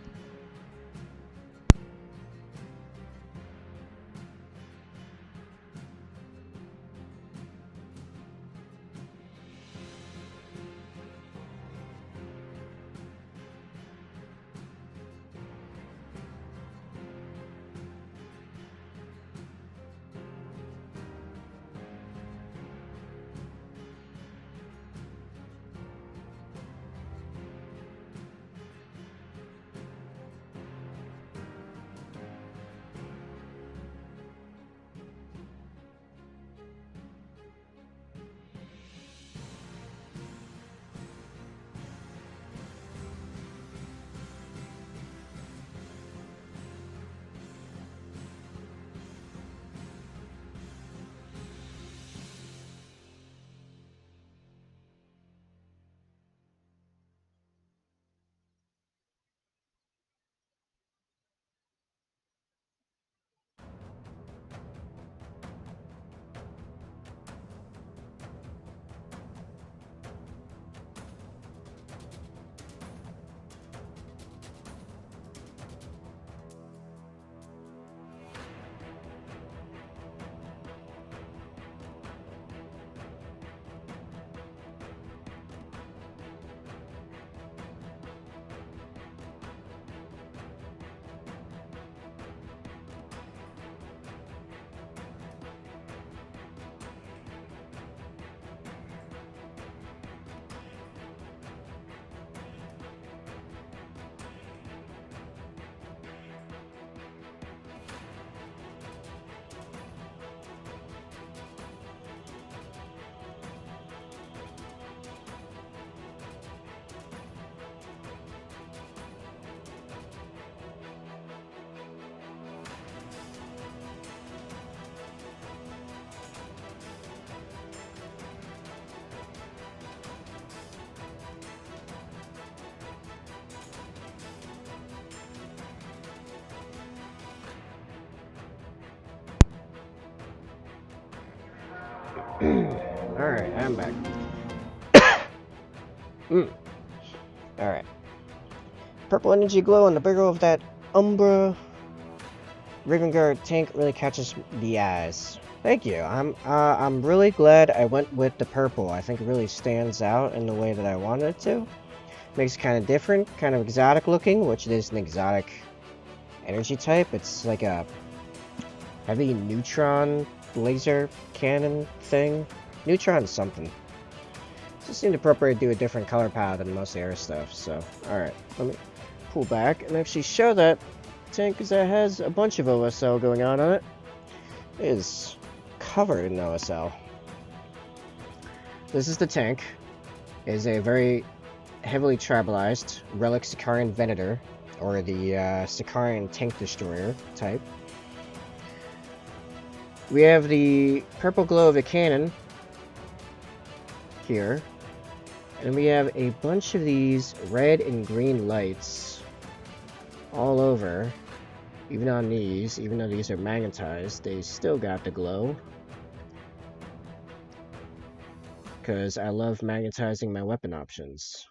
Alright, I'm back. Alright. Purple energy glow on the barrel of that Umbra Raven Guard tank really catches the eyes. Thank you. I'm really glad I went with the purple. I think it really stands out in the way that I wanted it to. Makes it kind of different, kind of exotic looking, which it is an exotic energy type. It's like a heavy neutron laser cannon thing. Neutron something. Just seemed appropriate to do a different color palette than most air stuff, so alright. Let me pull back and actually show that tank because it has a bunch of OSL going on it. It is covered in OSL. This is the tank. It is a very heavily tribalized Relic Sicarian Venator, or the Sicarian Tank Destroyer type. We have the purple glow of the cannon here, and we have a bunch of these red and green lights all over. Even on these, even though these are magnetized, they still got the glow. Because I love magnetizing my weapon options.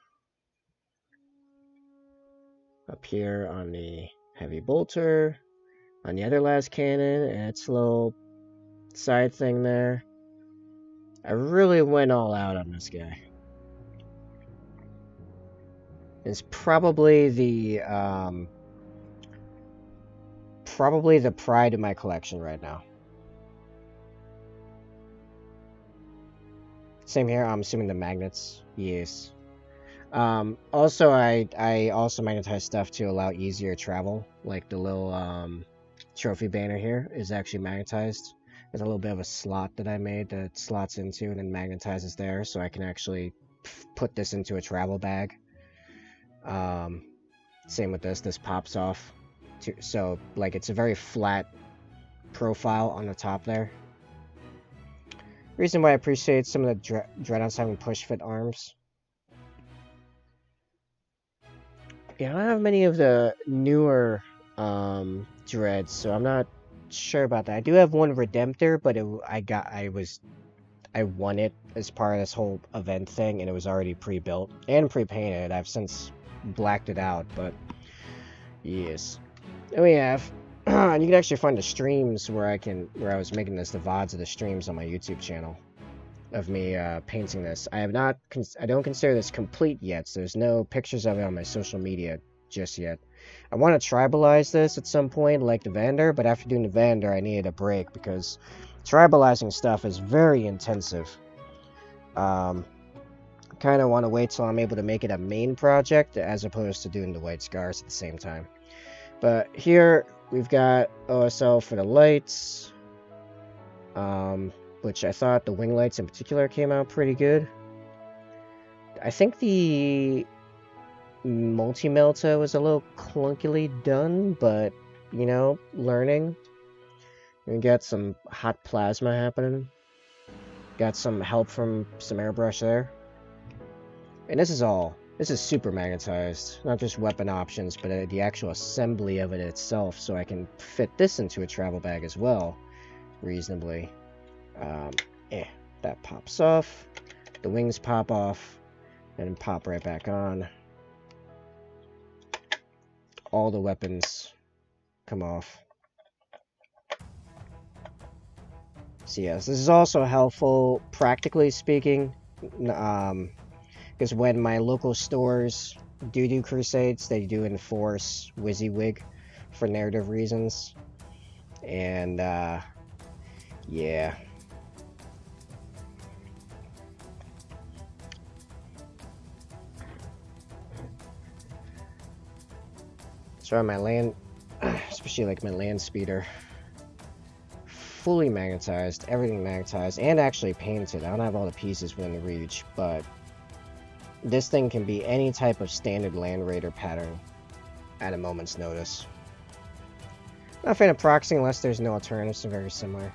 Up here on the heavy bolter, on the other last cannon, and its little side thing there. I really went all out on this guy. It's probably the pride of my collection right now. Same here. I'm assuming the magnets. Yes. Also, I also magnetize stuff to allow easier travel. Like the little trophy banner here is actually magnetized. There's a little bit of a slot that I made that slots into and then magnetizes there, so I can actually put this into a travel bag. Same with this. This pops off. So, like, it's a very flat profile on the top there. Reason why I appreciate some of the Dreadnoughts having push-fit arms. Yeah, I don't have many of the newer Dreads, so I'm not sure about that. I do have one Redemptor, but I won it as part of this whole event thing, and it was already pre-built and pre-painted. I've since blacked it out, but yes. And we have, and you can actually find the streams where I was making this, the VODs of the streams on my YouTube channel of me painting this. I don't consider this complete yet, so there's no pictures of it on my social media just yet. I want to tribalize this at some point, like the Vander, but after doing the Vander, I needed a break because tribalizing stuff is very intensive. Kind of want to wait till I'm able to make it a main project as opposed to doing the White Scars at the same time. But here we've got OSL for the lights, which I thought the wing lights in particular came out pretty good. I think the multi-melta was a little clunkily done, but, you know, learning. We got some hot plasma happening. Got some help from some airbrush there. And this is super magnetized. Not just weapon options, but the actual assembly of it itself, so I can fit this into a travel bag as well, reasonably. That pops off. The wings pop off, and pop right back on. All the weapons come off. So yes, this is also helpful, practically speaking, because when my local stores do crusades, they do enforce WYSIWYG for narrative reasons. And, yeah. So my land, especially like my land speeder, fully magnetized, everything magnetized, and actually painted. I don't have all the pieces within the reach, but this thing can be any type of standard Land Raider pattern at a moment's notice. Not a fan of proxying unless there's no alternatives, so very similar.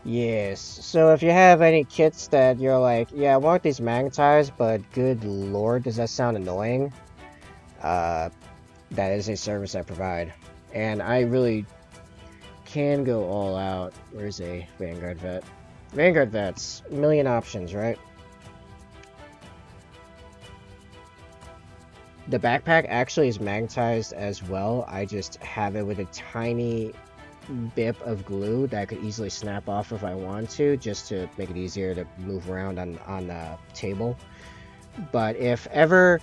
Yes, so if you have any kits that you're like, yeah, I want these magnetized, but good lord, does that sound annoying? That is a service I provide. And I really can go all out. Where's a Vanguard vet? Vanguard Vets, a million options, right? The backpack actually is magnetized as well. I just have it with a tiny bit of glue that I could easily snap off if I want to, just to make it easier to move around on the table. But if ever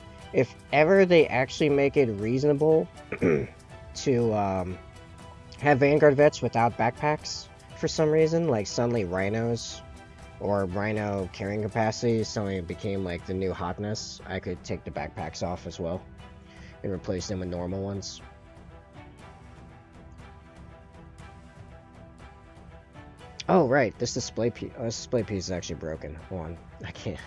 they actually make it reasonable to have Vanguard Vets without backpacks for some reason, like suddenly rhinos or rhino carrying capacity suddenly became like the new hotness, I could take the backpacks off as well and replace them with normal ones. Oh right, this display piece is actually broken. Hold on, I can't.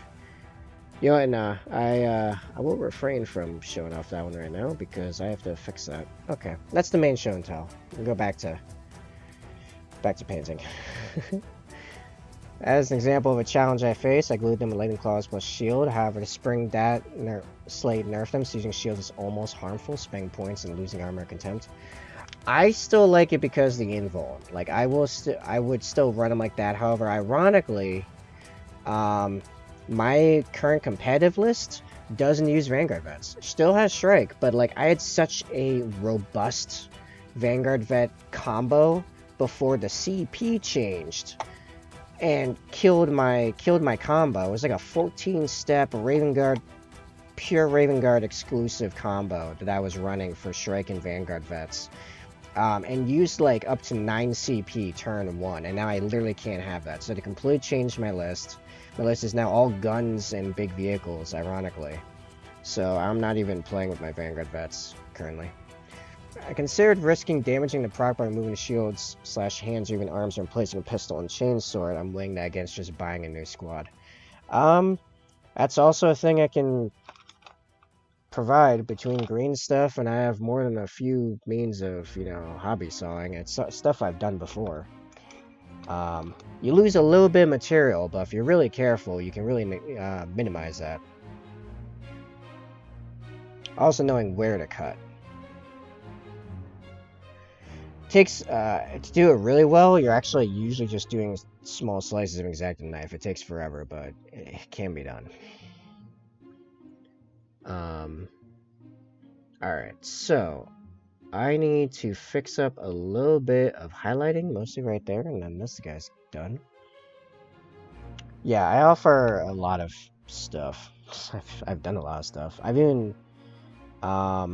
You know what? Nah, I will refrain from showing off that one right now because I have to fix that. Okay, that's the main show and tell. We'll go back to painting. As an example of a challenge I faced, I glued them with Lightning Claws plus Shield. However, the Spring Dat Slate nerfed them, so using Shield is almost harmful, spending points and losing armor contempt. I still like it because of the invuln. Like I would still run them like that. However, ironically, my current competitive list doesn't use Vanguard Vets. Still has Strike, but like I had such a robust Vanguard Vet combo before the CP changed and killed my combo. It was like a 14-step Raven Guard, pure Raven Guard exclusive combo that I was running for Strike and Vanguard Vets. And used like up to 9 CP turn 1, and now I literally can't have that. So they completely changed my list. My list is now all guns and big vehicles, ironically. So I'm not even playing with my Vanguard Vets currently. I considered risking damaging the prop by removing the shields / hands or even arms and replacing a pistol and chainsword. I'm weighing that against just buying a new squad. That's also a thing I can provide between green stuff, and I have more than a few means of, you know, hobby sawing. It's stuff I've done before. You lose a little bit of material, but if you're really careful, you can really minimize that. Also knowing where to cut. Takes to do it really well, you're actually usually just doing small slices of an X-Acto knife. It takes forever, but it can be done. Alright, so I need to fix up a little bit of highlighting, mostly right there, and then this guy's done. Yeah, I offer a lot of stuff. I've done a lot of stuff. I've even, I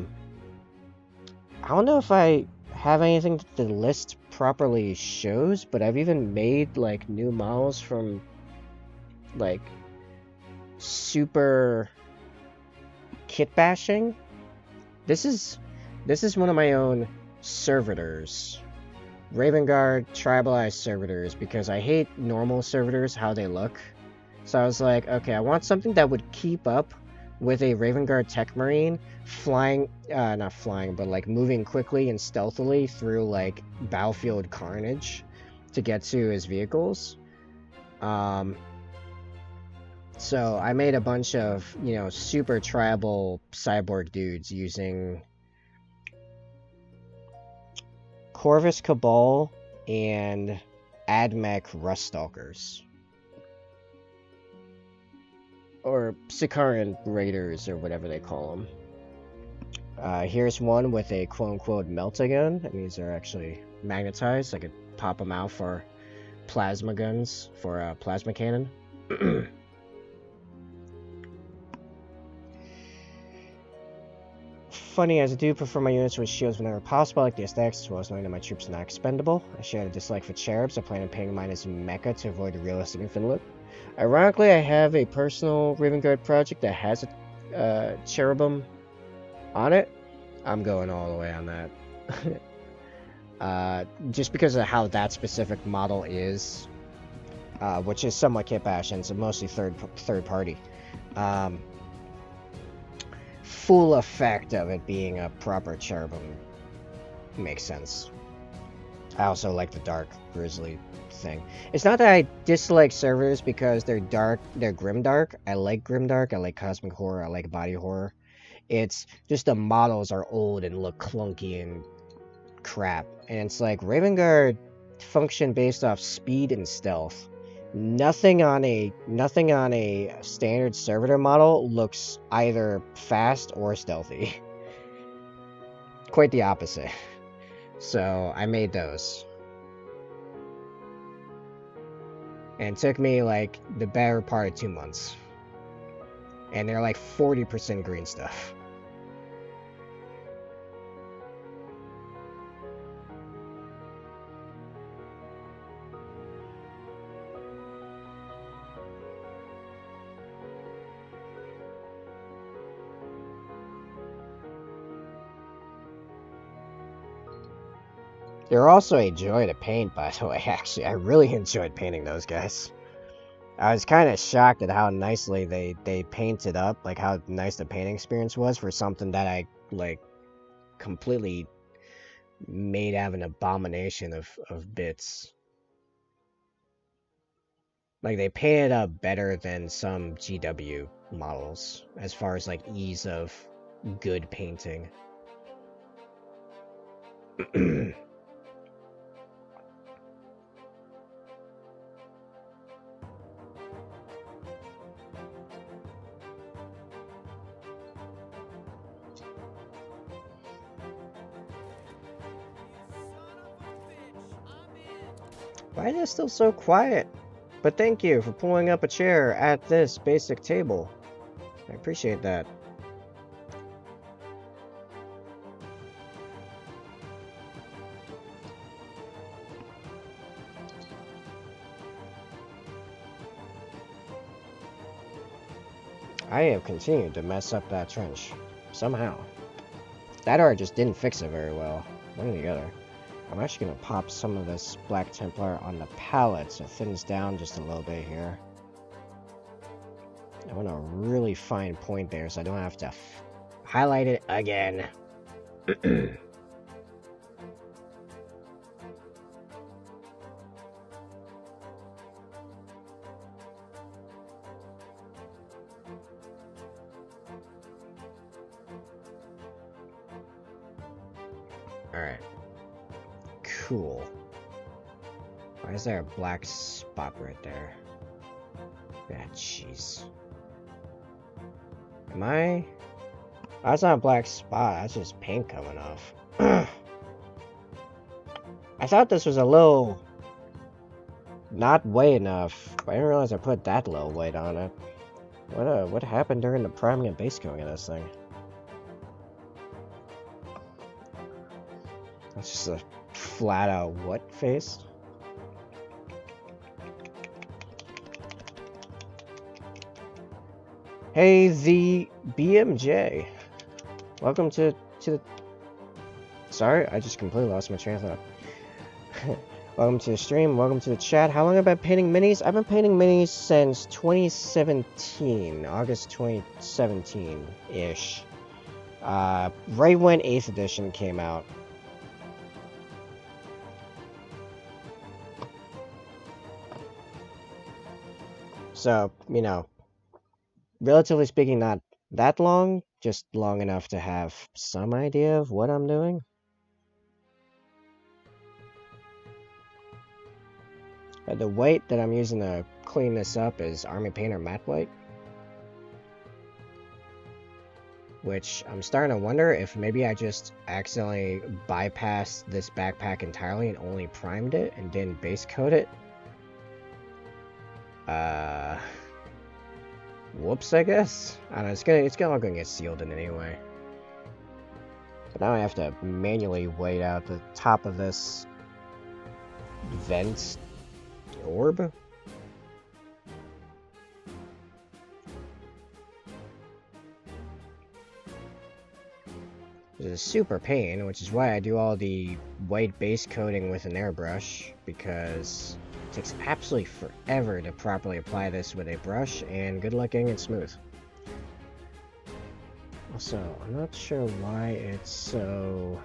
don't know if I have anything that the list properly shows, but I've even made like new models from like super kit bashing. This is one of my own servitors, Raven Guard tribalized servitors, because I hate normal servitors, how they look. So I was like, okay, I want something that would keep up with a Raven Guard Tech Marine flying, not flying, but like moving quickly and stealthily through like battlefield carnage to get to his vehicles. So I made a bunch of, you know, super tribal cyborg dudes using Corvus Cabal and Admech Ruststalkers. Or Sicarian Raiders, or whatever they call them. Here's one with a quote-unquote melt-a-gun. That means they're actually magnetized. I could pop them out for plasma guns, for a plasma cannon. Funny, as I do prefer my units with shields whenever possible, I like the aesthetics, as well as knowing that my troops are not expendable. I share a dislike for cherubs. I plan on painting mine as mecha to avoid the realistic infinite look. Ironically, I have a personal Raven Guard project that has a cherubim on it. I'm going all the way on that. Just because of how that specific model is, which is somewhat kit bash and it's mostly third party. Full effect of it being a proper cherubim makes sense. I also like the dark grizzly thing. It's not that I dislike servers because they're dark, they're grimdark. I like grimdark, I like cosmic horror, I like body horror. It's just the models are old and look clunky and crap. And it's like Raven Guard function based off speed and stealth. Nothing on a standard servitor model looks either fast or stealthy. Quite the opposite. So I made those. And it took me like the better part of 2 months. And they're like 40% green stuff. They're also a joy to paint, by the way, actually. I really enjoyed painting those guys. I was kind of shocked at how nicely they painted up, like how nice the painting experience was for something that I, like, completely made out of an abomination of bits. Like, they painted up better than some GW models, as far as, like, ease of good painting. Why is it still so quiet? But thank you for pulling up a chair at this basic table. I appreciate that. I have continued to mess up that trench. Somehow. That or I just didn't fix it very well. One or the other. I'm actually going to pop some of this Black Templar on the palette so it thins down just a little bit here. I want a really fine point there so I don't have to highlight it again. Alright. Cool. Why is there a black spot right there? Ah, jeez. Am I... Oh, that's not a black spot, that's just paint coming off. I thought this was a little... not white enough, but I didn't realize I put that little white on it. What happened during the priming and base coating of this thing? That's just a flat-out what face? Hey, the BMJ. Welcome to the... Sorry, I just completely lost my train of thought. Welcome to the stream, welcome to the chat. How long have I been painting minis? I've been painting minis since 2017, August 2017-ish. Right when 8th edition came out. So, you know, relatively speaking, not that long, just long enough to have some idea of what I'm doing. The white that I'm using to clean this up is Army Painter Matte White. Which I'm starting to wonder if maybe I just accidentally bypassed this backpack entirely and only primed it and didn't base coat it. Whoops, I guess. I don't know, it's all gonna get sealed in anyway. But now I have to manually white out the top of this vent orb. It's a super pain, which is why I do all the white base coating with an airbrush, because it takes absolutely forever to properly apply this with a brush, and good luck getting it smooth. Also, I'm not sure why it's so...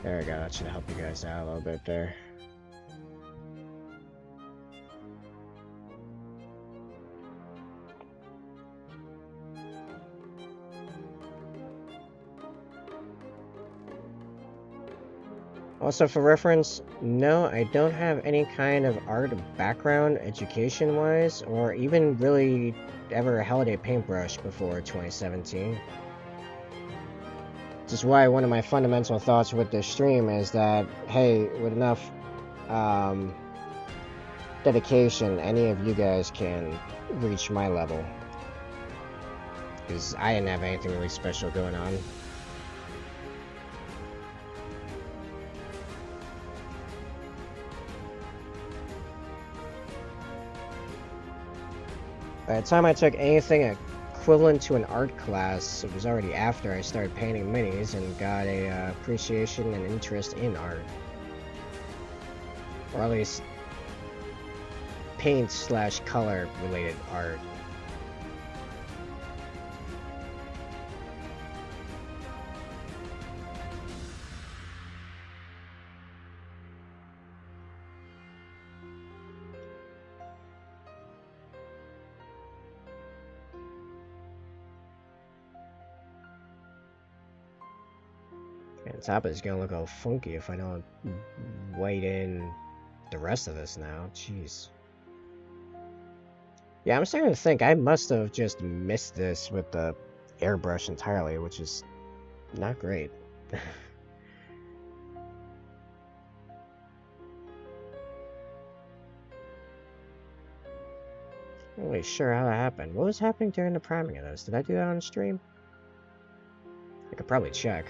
There we go, that should help you guys out a little bit there. Also, for reference, no, I don't have any kind of art background, education-wise, or even really ever held a paintbrush before 2017. Which is why one of my fundamental thoughts with this stream is that, hey, with enough dedication, any of you guys can reach my level. Because I didn't have anything really special going on. By the time I took anything equivalent to an art class, it was already after I started painting minis and got a appreciation and interest in art. Or at least paint/color related art. And the top is gonna look all funky if I don't white in the rest of this now. Jeez. Yeah, I'm starting to think I must have just missed this with the airbrush entirely, which is not great. Not really sure how that happened. What was happening during the priming of this? Did I do that on stream? I could probably check.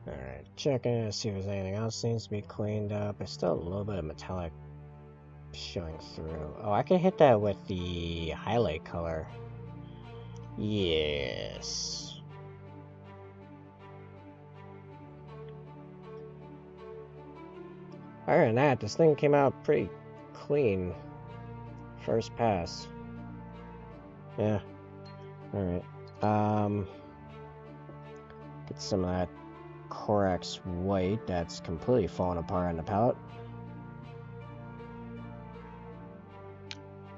Alright, checking to see if there's anything else needs to be cleaned up. There's still a little bit of metallic showing through. Oh, I can hit that with the highlight color. Yes. Other than that, this thing came out pretty clean. First pass. Yeah. Alright. Get some of that Corax white that's completely fallen apart on the palette.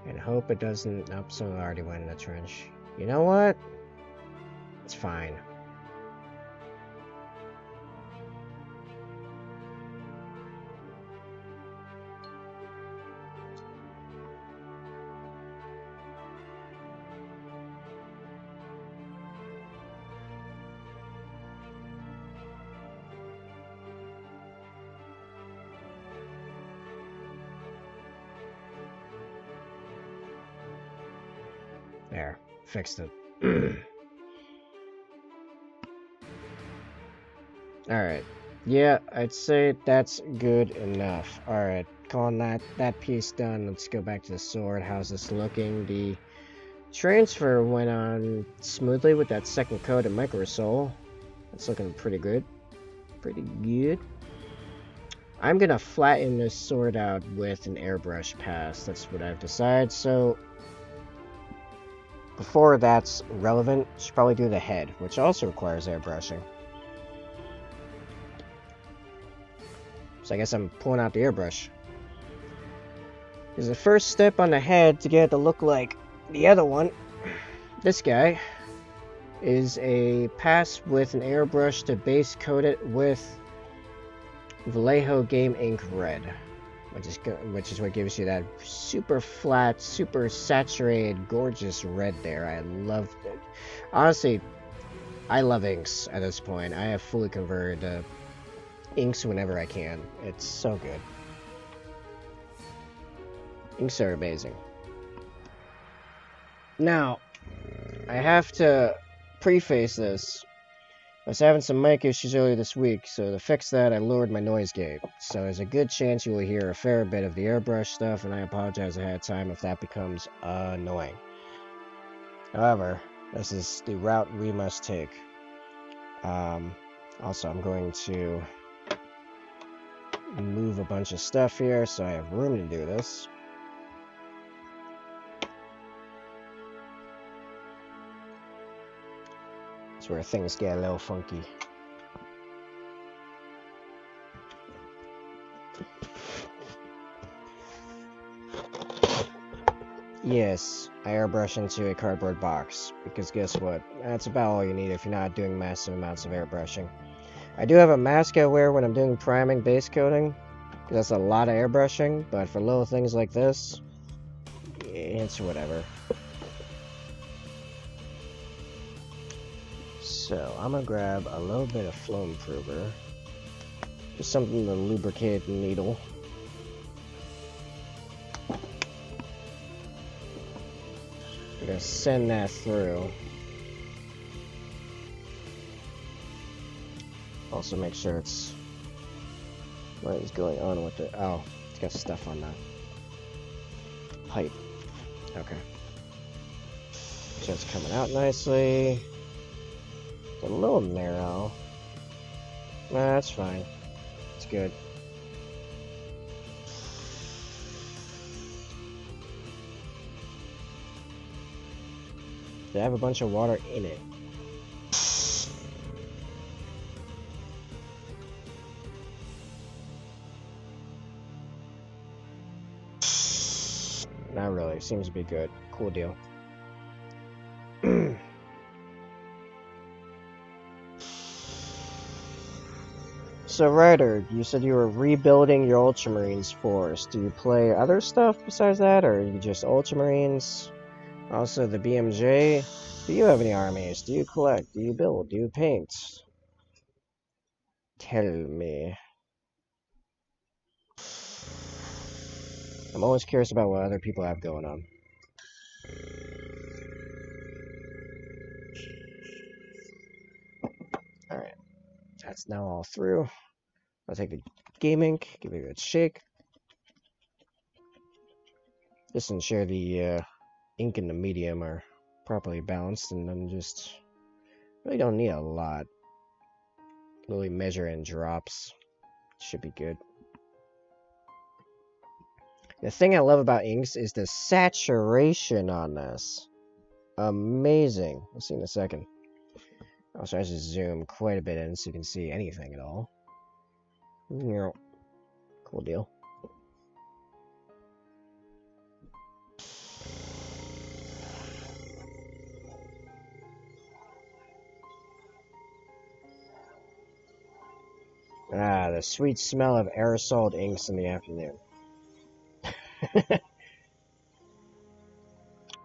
And hope it doesn't... Nope, someone already went in the trench. You know what? It's fine. There, fixed it. Alright. Yeah, I'd say that's good enough. Alright, calling that piece done. Let's go back to the sword. How's this looking? The transfer went on smoothly with that second coat of Microsol. That's looking pretty good. Pretty good. I'm gonna flatten this sword out with an airbrush pass. That's what I've decided. So before that's relevant, should probably do the head, which also requires airbrushing. So I guess I'm pulling out the airbrush. Because the first step on the head to get it to look like the other one, this guy, is a pass with an airbrush to base coat it with Vallejo Game Ink Red, which is what gives you that super flat, super saturated, gorgeous red there. I love it. Honestly, I love inks at this point. I have fully converted to inks whenever I can. It's so good. Inks are amazing. Now, I have to preface this. I was having some mic issues earlier this week, so to fix that, I lowered my noise gate. So there's a good chance you will hear a fair bit of the airbrush stuff, and I apologize ahead of time if that becomes annoying. However, this is the route we must take. Also, I'm going to move a bunch of stuff here so I have room to do this. It's where things get a little funky. Yes, I airbrush into a cardboard box, because guess what? That's about all you need if you're not doing massive amounts of airbrushing. I do have a mask I wear when I'm doing priming base coating, because that's a lot of airbrushing, but for little things like this, it's whatever. So, I'm gonna grab a little bit of flow improver, just something to lubricate the needle. I'm gonna send that through. Also make sure it's... What is going on with it? Oh, it's got stuff on that pipe. Okay. So it's coming out nicely. It's a little narrow. Nah, that's fine. It's good. They have a bunch of water in it. Not really. Seems to be good. Cool deal. So, Ryder, you said you were rebuilding your Ultramarines force. Do you play other stuff besides that, or are you just Ultramarines? Also, the BMJ. Do you have any armies? Do you collect? Do you build? Do you paint? Tell me. I'm always curious about what other people have going on. Alright. That's now all through. I'll take the game ink, give it a good shake. Just ensure the ink and the medium are properly balanced, and then just really don't need a lot. Really measure in drops. Should be good. The thing I love about inks is the saturation on this. Amazing. We'll see in a second. Also, I should zoom quite a bit in so you can see anything at all. Cool deal. Ah, the sweet smell of aerosoled inks in the afternoon.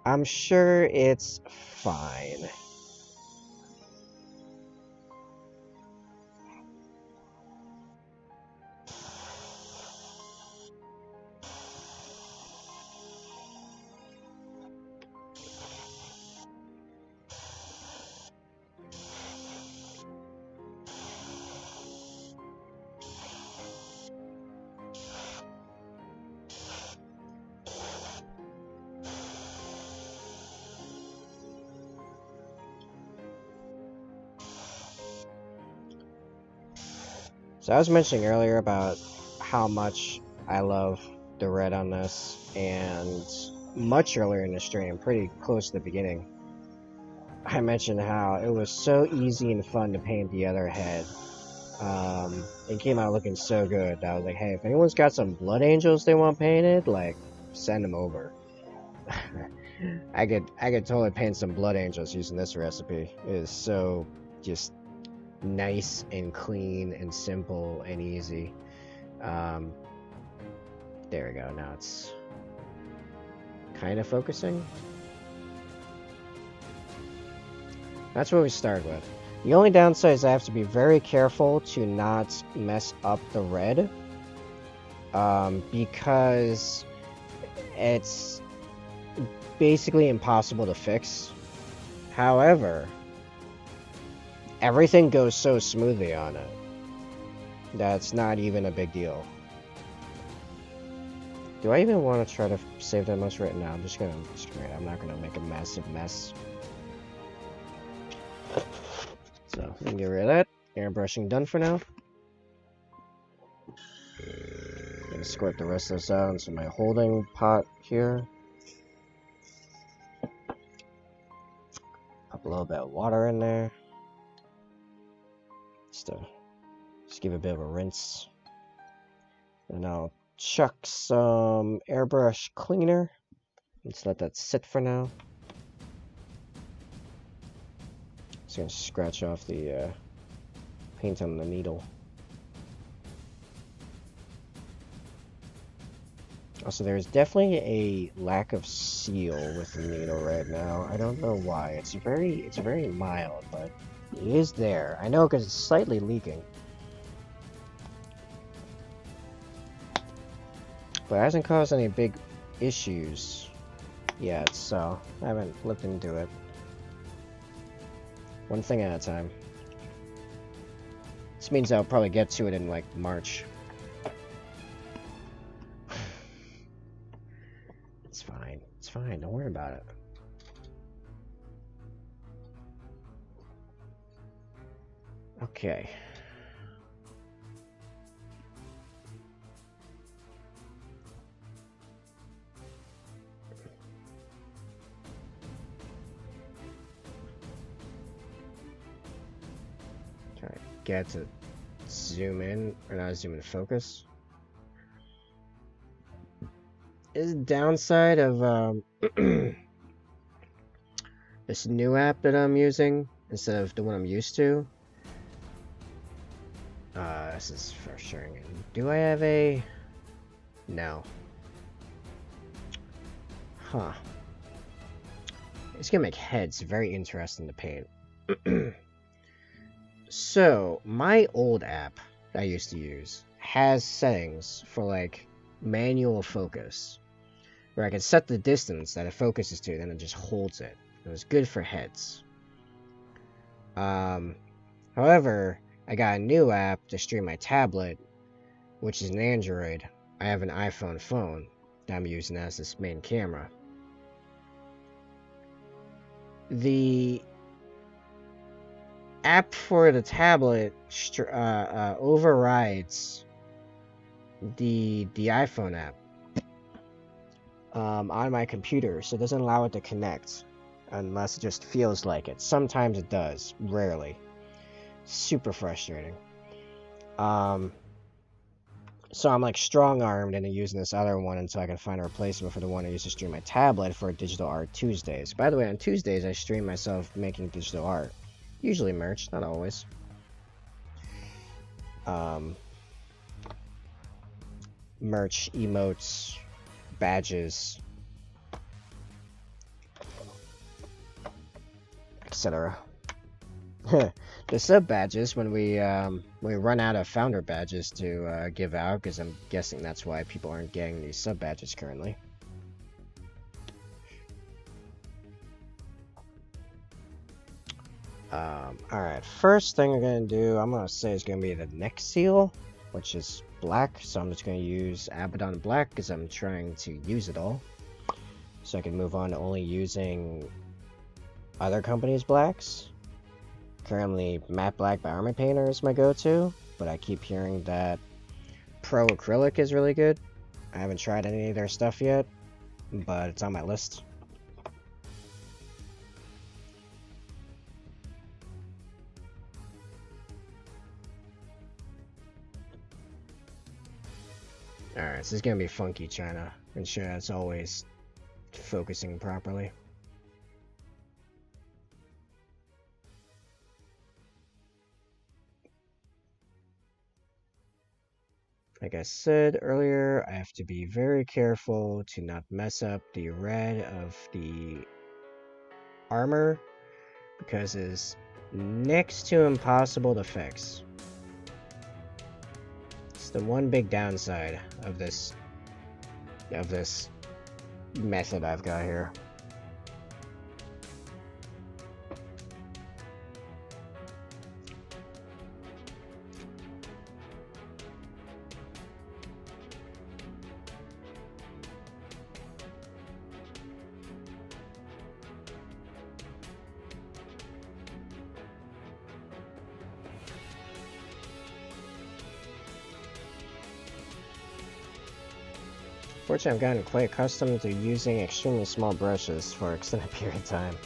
I'm sure it's fine. So I was mentioning earlier about how much I love the red on this, and much earlier in the stream, pretty close to the beginning, I mentioned how it was so easy and fun to paint the other head. It came out looking so good. I was like, hey, if anyone's got some Blood Angels they want painted, like, send them over. I could totally paint some Blood Angels using this recipe. It is so just nice and clean and simple and easy. There we go. Now it's kind of focusing. That's what we start with. The only downside is I have to be very careful to not mess up the red, because it's basically impossible to fix. However, everything goes so smoothly on it that's not even a big deal. Do I even want to try to save that much right now? I'm just gonna screw it. I'm not gonna make a massive mess. So, let me get rid of that. Airbrushing done for now. Gonna squirt the rest of this out into my holding pot here. Pop a little bit of water in there. Just give it a bit of a rinse. And I'll chuck some airbrush cleaner. Let's let that sit for now. Just gonna scratch off the paint on the needle. Also, there's definitely a lack of seal with the needle right now. I don't know why. It's very mild, but it is there. I know because it's slightly leaking. But it hasn't caused any big issues yet, so I haven't looked into it. One thing at a time. This means I'll probably get to it in, like, March. It's fine. It's fine. Don't worry about it. Okay. Try to get to zoom in, or not zoom in, focus. Is the downside of this new app that I'm using instead of the one I'm used to. This is frustrating. Do I have a... No. Huh. It's gonna make heads very interesting to paint. So, my old app that I used to use has settings for, like, manual focus, where I can set the distance that it focuses to, then it just holds it. It was good for heads. However, I got a new app to stream my tablet, which is an Android. I have an iPhone phone that I'm using as this main camera. The app for the tablet overrides the iPhone app on my computer, so it doesn't allow it to connect unless it just feels like it. Sometimes it does, rarely. Super frustrating. So I'm like strong-armed into using this other one until I can find a replacement for the one I used to stream my tablet for Digital Art Tuesdays. By the way, on Tuesdays I stream myself making digital art. Usually merch, not always. Merch, emotes, badges, etc. The sub badges when we run out of founder badges to give out, because I'm guessing that's why people aren't getting these sub badges currently. Alright, first thing I'm gonna do, I'm gonna say is gonna be the neck seal, which is black, so I'm just gonna use Abaddon black because I'm trying to use it all, so I can move on to only using other companies' blacks. Currently, Matte Black by Army Painter is my go-to, but I keep hearing that Pro Acrylic is really good. I haven't tried any of their stuff yet, but it's on my list. Alright, so it's gonna be funky trying to ensure that it's always focusing properly. Like I said earlier, I have to be very careful to not mess up the red of the armor, because it's next to impossible to fix. It's the one big downside of this method I've got here. Fortunately, I've gotten quite accustomed to using extremely small brushes for an extended period of time.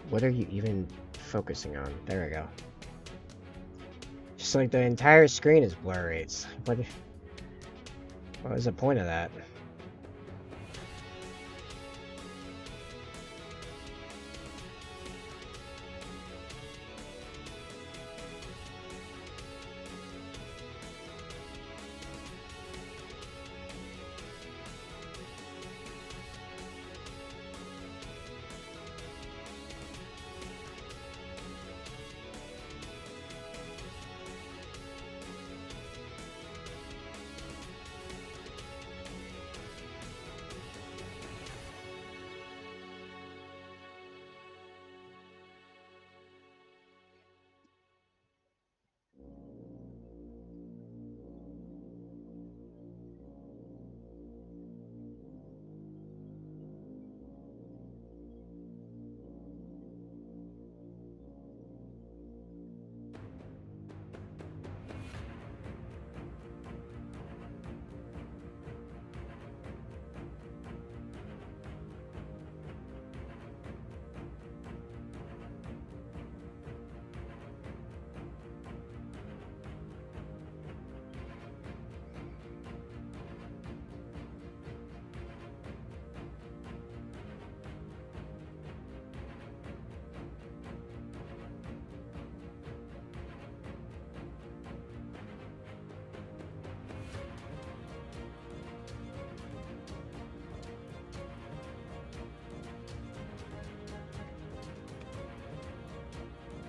What are you even focusing on? There we go. Just like the entire screen is blurry. It's what was the point of that?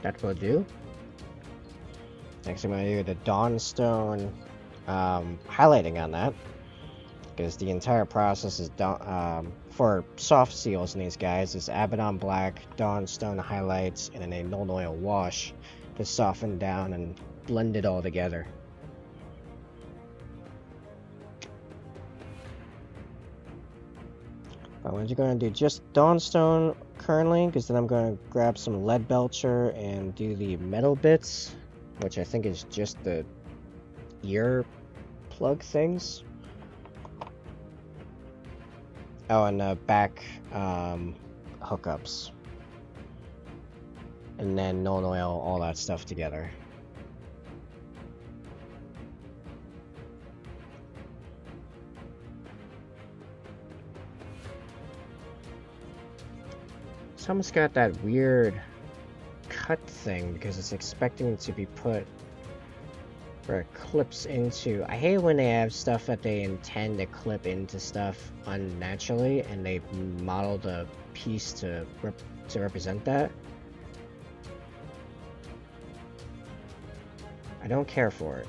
That will do. Next, I'm going to do the Dawnstone highlighting on that, because the entire process is for soft seals in these guys is Abaddon Black, Dawnstone highlights, and then a Null Oil wash to soften down and blend it all together. But I'm going to do just Dawnstone currently, because then I'm going to grab some Lead Belcher and do the metal bits, which I think is just the ear plug things. Oh, and the back hookups. And then Null Oil, all that stuff together. It's almost got that weird cut thing because it's expecting it to be put where it clips into. I hate when they have stuff that they intend to clip into stuff unnaturally and they model the piece to represent that. I don't care for it.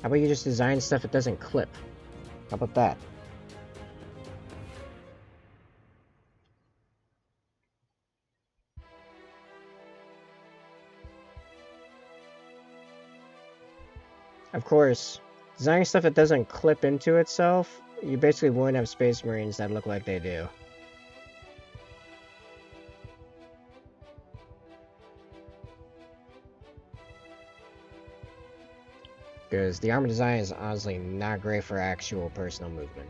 How about you just design stuff that doesn't clip? How about that? Of course, designing stuff that doesn't clip into itself, you basically wouldn't have Space Marines that look like they do. Because the armor design is honestly not great for actual personal movement.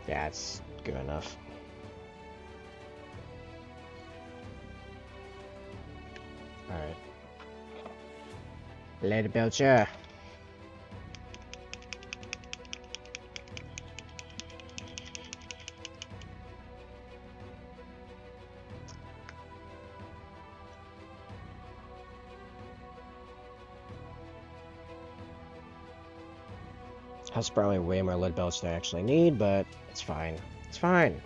Yeah, it's good enough. Alright. Later, Belcher. That's probably way more lead belts than I actually need, but it's fine. It's fine.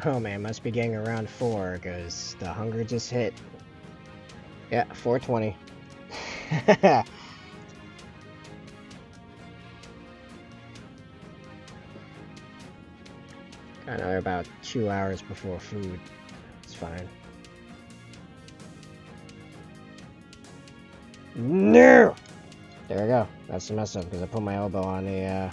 Oh man, must be getting around 4, because the hunger just hit. Yeah, 420. Got another about 2 hours before food. It's fine. No! There we go. That's the mess up, because I put my elbow on a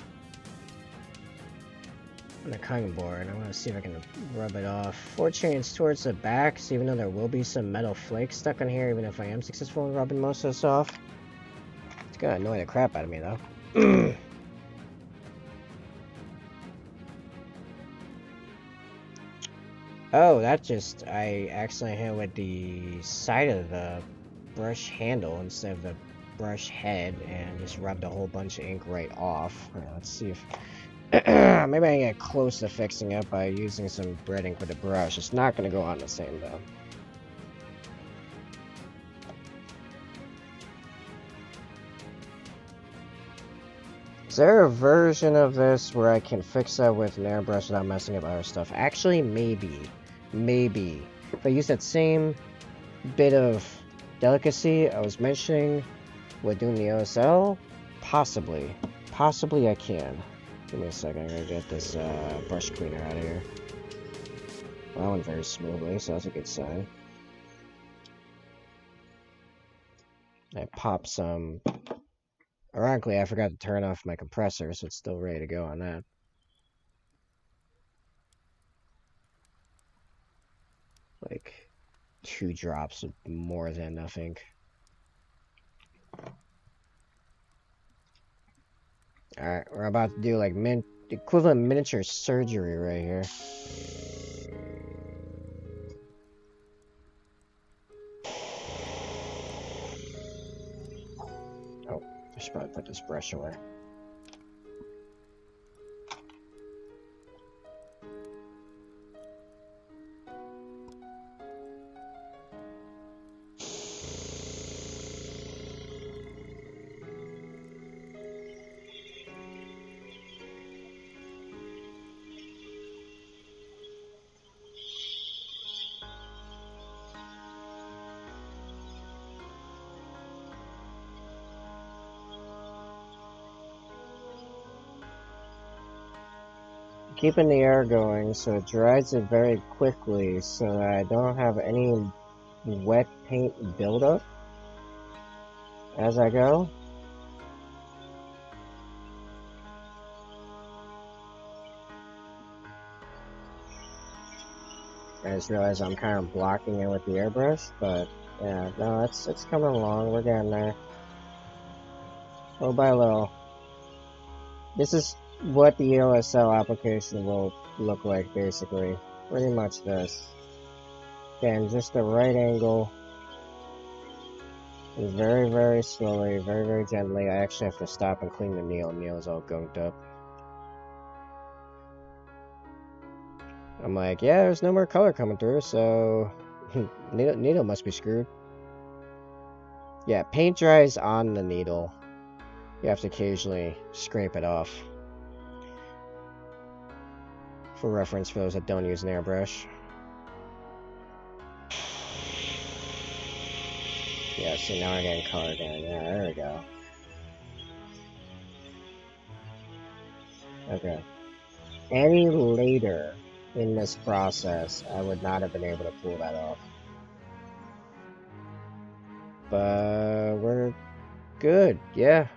cutting board. I want to see if I can rub it off. 4 chains towards the back, so even though there will be some metal flakes stuck on here, even if I am successful in rubbing most of this off. It's gonna annoy the crap out of me, though. Oh, that just... I accidentally hit with the side of the brush handle instead of the brush head, and just rubbed a whole bunch of ink right off. Let's see if... maybe I can get close to fixing it by using some red ink with a brush. It's not going to go on the same, though. Is there a version of this where I can fix that with an airbrush without messing up other stuff? Actually, maybe. Maybe. If I use that same bit of delicacy I was mentioning with doing the OSL, possibly. Possibly I can. Give me a second, I'm gonna get this brush cleaner out of here. Well, that went very smoothly, so that's a good sign. I popped some... Ironically, I forgot to turn off my compressor, so it's still ready to go on that. Like, 2 drops of more than enough ink. Alright, we're about to do like equivalent miniature surgery right here. Oh, I should probably put this brush away. Keeping the air going so it dries it very quickly so that I don't have any wet paint buildup as I go. I just realized I'm kind of blocking it with the airbrush, but yeah, no, it's coming along. We're getting there. Little by little. This is what the OSL application will look like, basically. Pretty much this. Again, just the right angle. Very, very slowly, very, very gently. I actually have to stop and clean the needle. Needle's all gunked up. I'm like, yeah, there's no more color coming through, so needle must be screwed. Yeah, paint dries on the needle. You have to occasionally scrape it off. For reference, for those that don't use an airbrush. Yeah, see, now I'm getting color again. Yeah, there we go. Okay. Any later in this process, I would not have been able to pull that off. But we're good, yeah.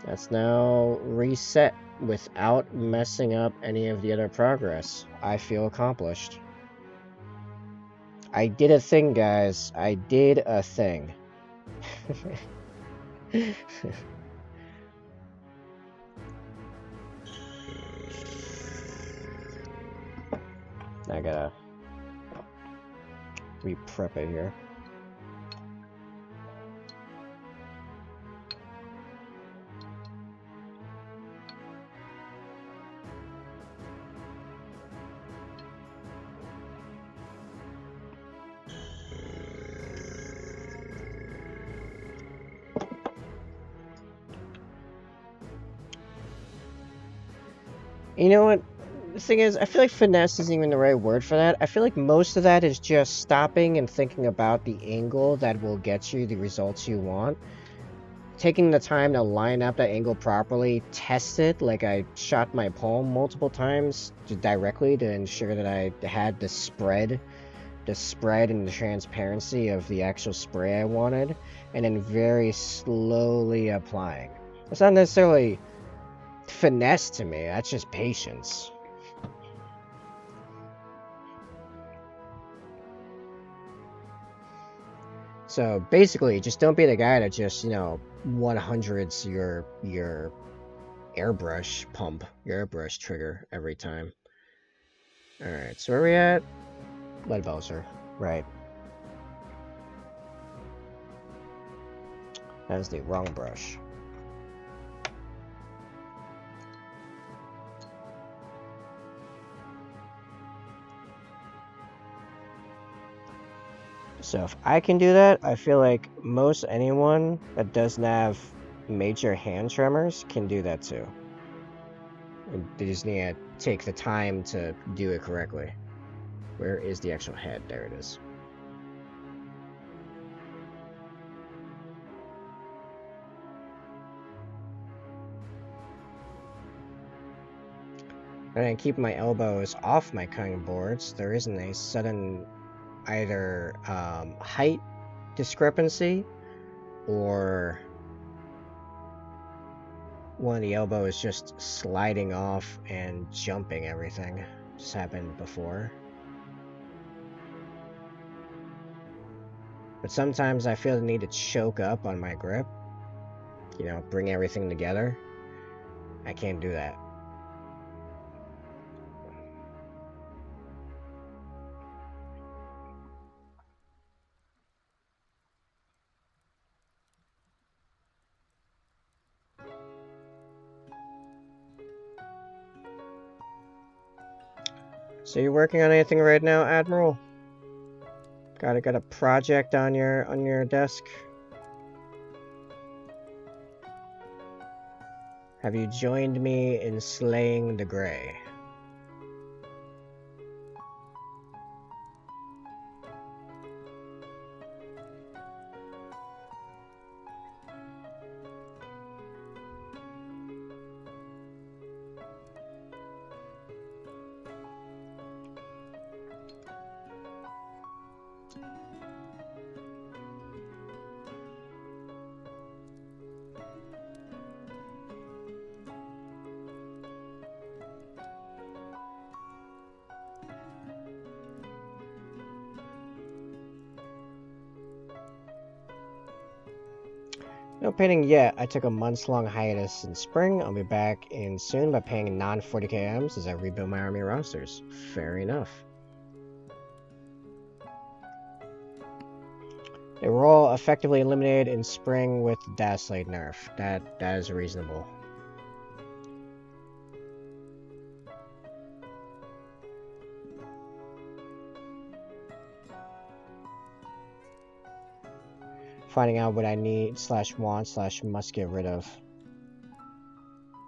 That's now reset without messing up any of the other progress. I feel accomplished. I did a thing, guys. I did a thing. I gotta re-prep it here. You know what? The thing is, I feel like finesse isn't even the right word for that. I feel like most of that is just stopping and thinking about the angle that will get you the results you want. Taking the time to line up that angle properly, test it, like I shot my palm multiple times directly to ensure that I had the spread and the transparency of the actual spray I wanted, and then very slowly applying. It's not necessarily finesse to me, that's just patience. So basically, just don't be the guy that just, 100s your airbrush pump, your airbrush trigger every time. Alright, so where are we at? Leadbelser, right. That is the wrong brush. So if I can do that, I feel like most anyone that doesn't have major hand tremors can do that too. They just need to take the time to do it correctly. Where is the actual head? There it is. And I keep my elbows off my cutting boards. There isn't a sudden either height discrepancy or one of the elbows just sliding off and jumping everything. Just happened before. But sometimes I feel the need to choke up on my grip. Bring everything together. I can't do that. So you working on anything right now, Admiral? Got a project on your desk? Have you joined me in slaying the Grey? No painting yet. I took a months-long hiatus in spring. I'll be back in soon by paying non-40k items as I rebuild my army rosters. Fair enough. They were all effectively eliminated in spring with the Dazzlade nerf. That is reasonable. Finding out what I need / want / must get rid of.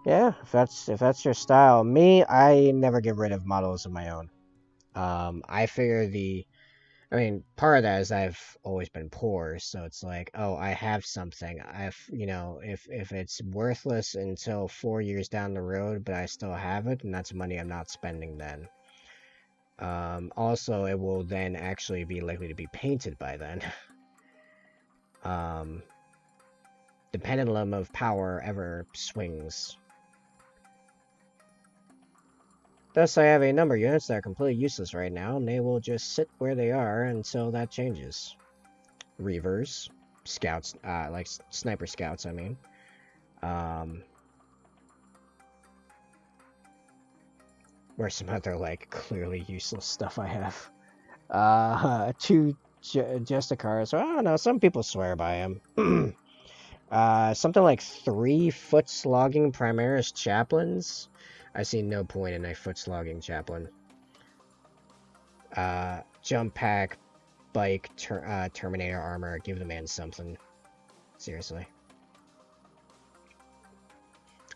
Yeah, if that's your style. Me, I never get rid of models of my own. I figure I mean, part of that is I've always been poor, so it's like, oh, I have something. If it's worthless until 4 years down the road, but I still have it, and that's money I'm not spending then. Also, it will then actually be likely to be painted by then. The pendulum of power ever swings. Thus, I have a number of units that are completely useless right now, and they will just sit where they are until that changes. Reavers, scouts, like sniper scouts, I mean. Or some other, like, clearly useless stuff I have. Two Justicars. I don't know, some people swear by them. Something like 3 foot slogging Primaris chaplains. I see no point in a foot slogging chaplain. Jump pack, bike, Terminator armor. Give the man something. Seriously.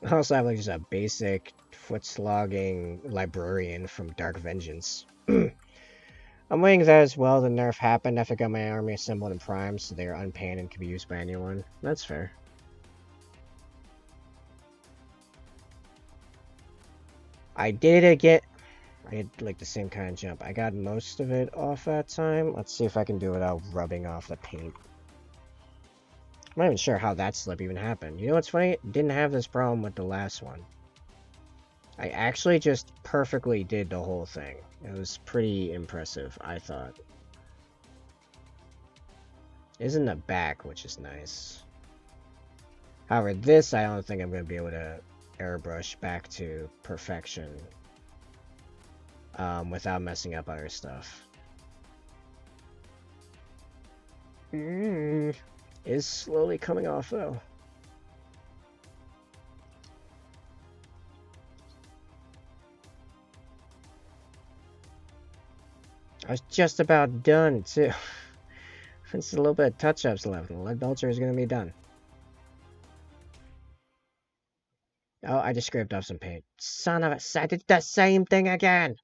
I also have like just a basic foot slogging librarian from Dark Vengeance. I'm waiting that as well. The nerf happened after I got my army assembled and primed, so they are unpainted and can be used by anyone. That's fair. I did it again. I had like the same kind of jump. I got most of it off that time. Let's see if I can do it without rubbing off the paint. I'm not even sure how that slip even happened. You know what's funny? Didn't have this problem with the last one. I actually just perfectly did the whole thing. It was pretty impressive, I thought. It's in the back, which is nice. However, this I don't think I'm going to be able to airbrush back to perfection without messing up other stuff. Is slowly coming off, though. I was just about done, too. There's a little bit of touch-ups left, and the lead belcher is going to be done. Oh, I just scraped off some paint. Son of a... I did the same thing again!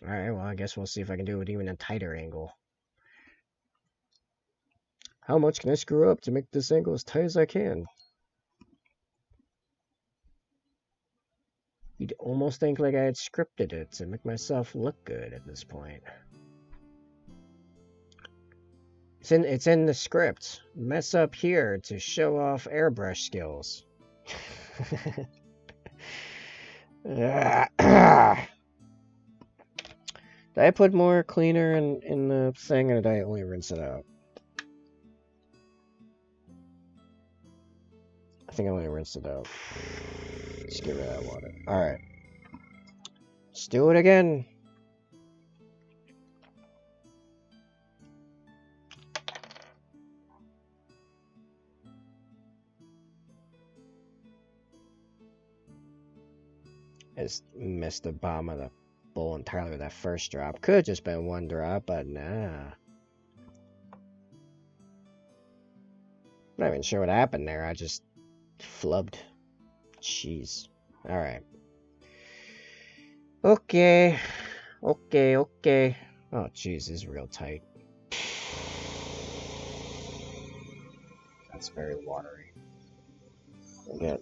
Alright, well, I guess we'll see if I can do it even a tighter angle. How much can I screw up to make this angle as tight as I can? You'd almost think like I had scripted it to make myself look good at this point. It's in the script. Mess up here to show off airbrush skills. Did I put more cleaner in the thing, or did I only rinse it out? I think I only rinsed it out. Just get rid of that water. Alright. Let's do it again. I just missed the bottom of the bowl entirely with that first drop. Could have just been one drop, but nah. I'm not even sure what happened there. I just flubbed. Jeez. Alright. Okay. Okay. Oh, jeez, this is real tight. That's very watery. We'll get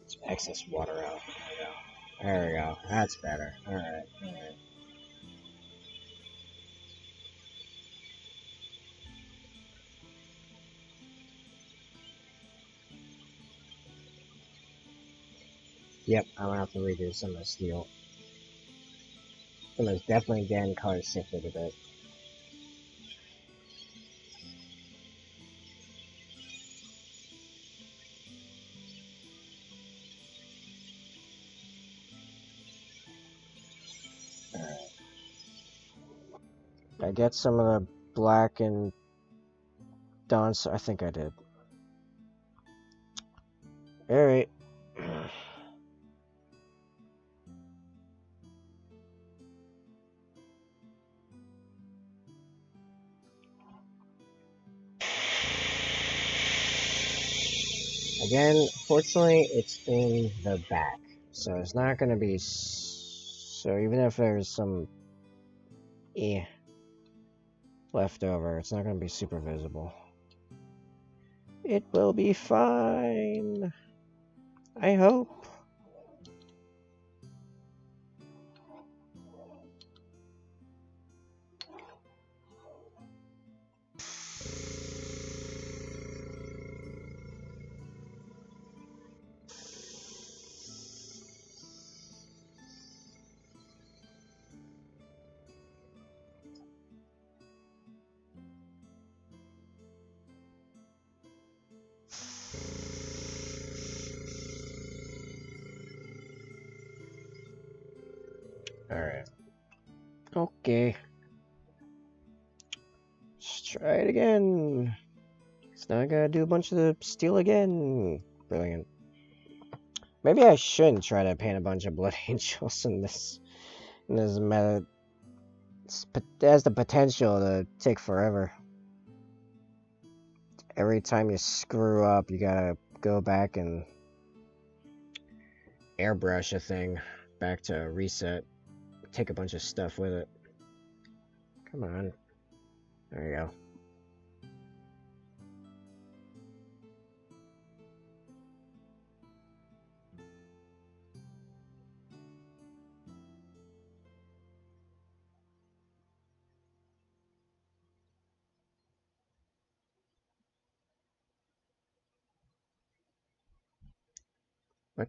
some excess water out. There we go. That's better. Alright. Yep, I'm gonna have to redo some of the steel. Some of it's definitely getting color shifted a bit. I get some of the black and dance. I think I did. Alright. Again, fortunately, it's in the back, so it's not going to be. So even if there's some left over, it's not going to be super visible. It will be fine. I hope. Alright. Okay. Let's try it again. It's not gonna do a bunch of the steel again. Brilliant. Maybe I shouldn't try to paint a bunch of blood angels in this method. It has the potential to take forever. Every time you screw up, you gotta go back and airbrush a thing back to reset. Take a bunch of stuff with it. Come on. There you go. What?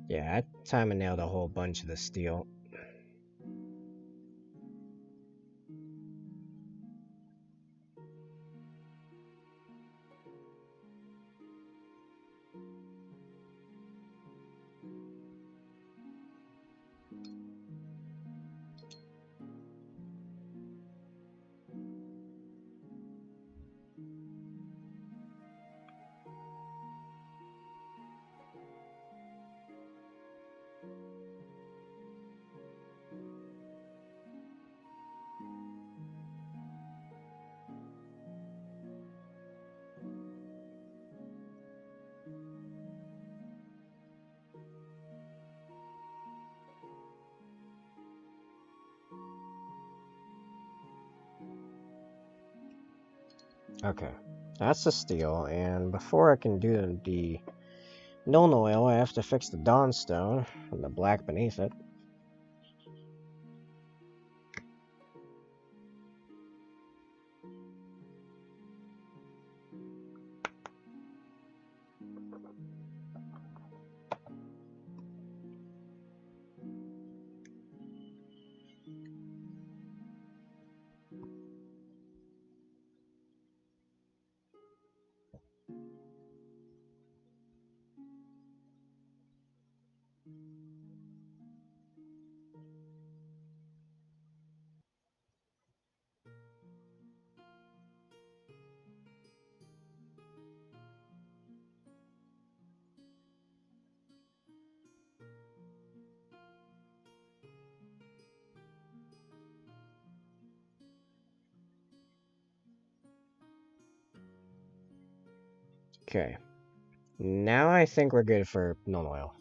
Yeah, that time I nailed a whole bunch of the steel. Okay, that's the steel, and before I can do the Nuln Oil, I have to fix the Dawnstone and the black beneath it. Okay, now I think we're good for Nuln Oil.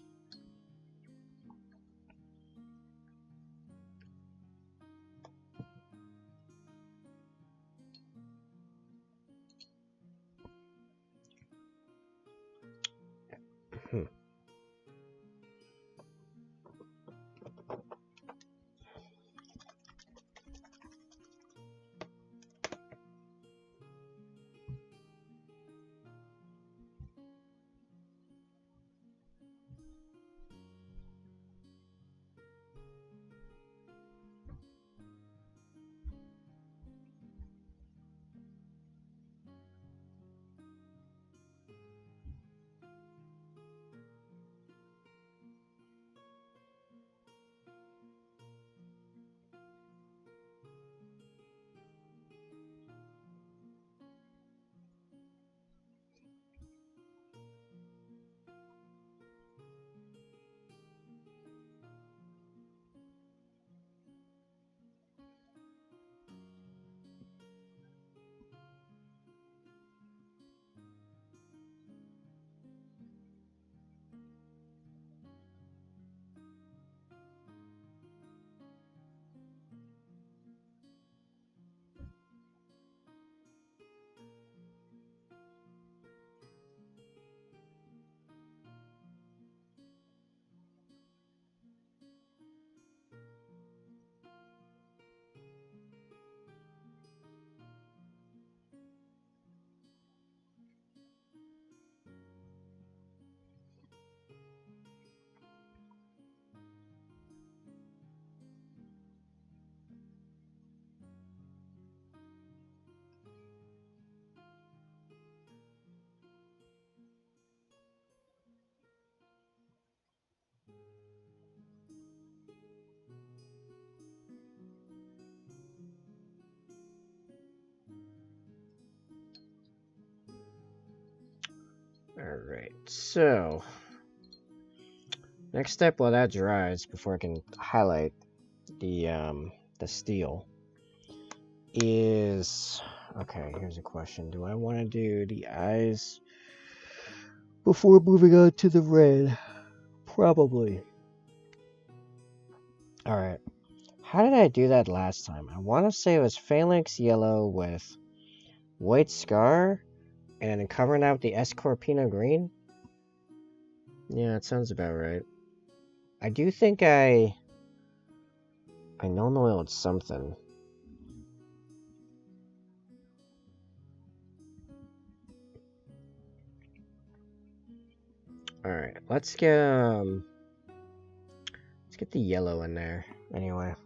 Alright, so next step while that dries, before I can highlight the steel, is... Okay, here's a question. Do I want to do the eyes before moving on to the red? Probably. Alright. How did I do that last time? I want to say it was Phalanx yellow with white scar and then covering that with the Escorpino green. Yeah, it sounds about right. I do think I normally oiled something. Alright, let's get the yellow in there anyway.